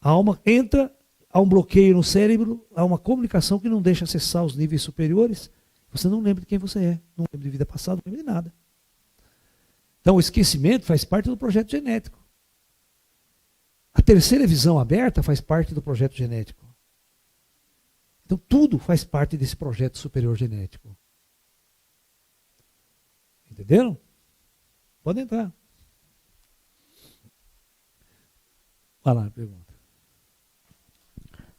A alma entra, há um bloqueio no cérebro, há uma comunicação que não deixa acessar os níveis superiores. Você não lembra de quem você é, não lembra de vida passada, não lembra de nada. Então o esquecimento faz parte do projeto genético. A terceira visão aberta faz parte do projeto genético. Então tudo faz parte desse projeto superior genético. Entenderam? Pode entrar. Vai lá, pergunta.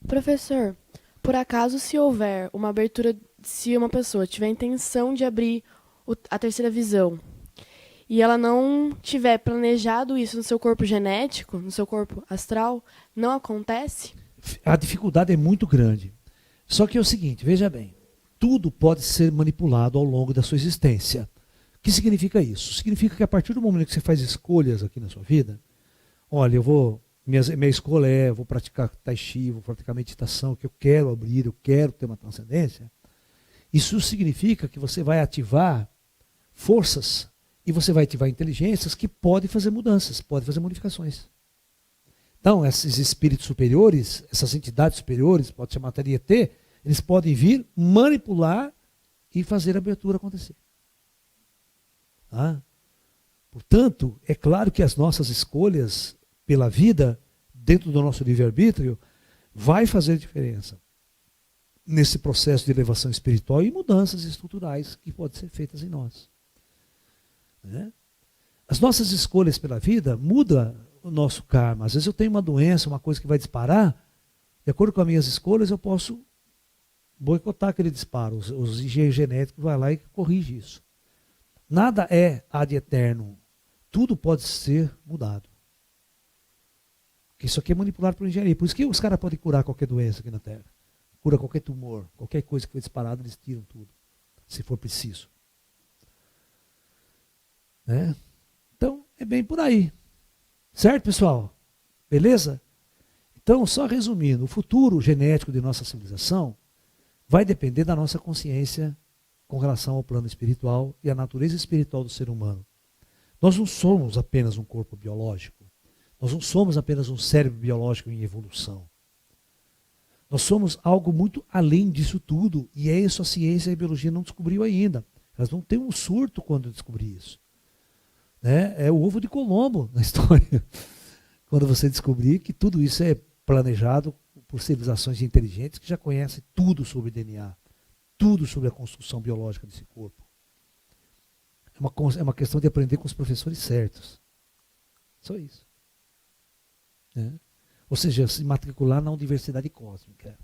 Professor, por acaso se houver uma abertura, se uma pessoa tiver a intenção de abrir a terceira visão, e ela não tiver planejado isso no seu corpo genético, no seu corpo astral, não acontece? A dificuldade é muito grande. Só que é o seguinte, veja bem, tudo pode ser manipulado ao longo da sua existência. O que significa isso? Significa que a partir do momento que você faz escolhas aqui na sua vida, olha, minha escolha é, vou praticar tai chi, vou praticar meditação, que eu quero abrir, eu quero ter uma transcendência. Isso significa que você vai ativar forças e você vai ativar inteligências que podem fazer mudanças, podem fazer modificações. Então, esses espíritos superiores, essas entidades superiores, pode ser matéria ET, eles podem vir, manipular e fazer a abertura acontecer. Tá? Portanto, é claro que as nossas escolhas pela vida, dentro do nosso livre-arbítrio, vai fazer diferença nesse processo de elevação espiritual e mudanças estruturais que podem ser feitas em nós. Né? As nossas escolhas pela vida mudam o nosso karma. Às vezes eu tenho uma doença, uma coisa que vai disparar, de acordo com as minhas escolhas eu posso boicotar aquele disparo. Os engenheiros genéticos vão lá e corrigem isso. Nada é ad eterno. Tudo pode ser mudado. Isso aqui é manipulado por engenharia. Por isso que os caras podem curar qualquer doença aqui na Terra. Cura qualquer tumor, qualquer coisa que foi disparada, eles tiram tudo, se for preciso. Né? Então, é bem por aí. Certo, pessoal? Beleza? Então, só resumindo, o futuro genético de nossa civilização vai depender da nossa consciência com relação ao plano espiritual e à natureza espiritual do ser humano. Nós não somos apenas um corpo biológico. Nós não somos apenas um cérebro biológico em evolução. Nós somos algo muito além disso tudo, e é isso a ciência e a biologia não descobriu ainda. Elas vão ter um surto quando descobrir isso. É o ovo de Colombo na história. Quando você descobrir que tudo isso é planejado por civilizações inteligentes que já conhecem tudo sobre DNA, tudo sobre a construção biológica desse corpo. É uma questão de aprender com os professores certos. Só isso. Ou seja, se matricular na Universidade Cósmica.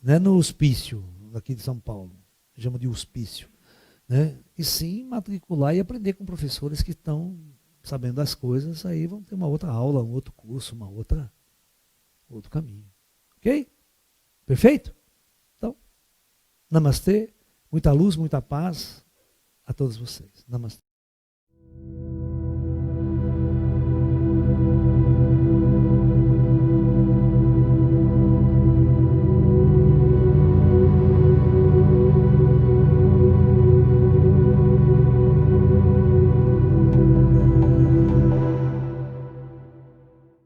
Não é no hospício, aqui de São Paulo. Chama de hospício. Né? E sim matricular e aprender com professores que estão sabendo das coisas, aí vão ter uma outra aula, um outro curso, outro caminho. Ok? Perfeito? Então, namastê, muita luz, muita paz a todos vocês. Namastê.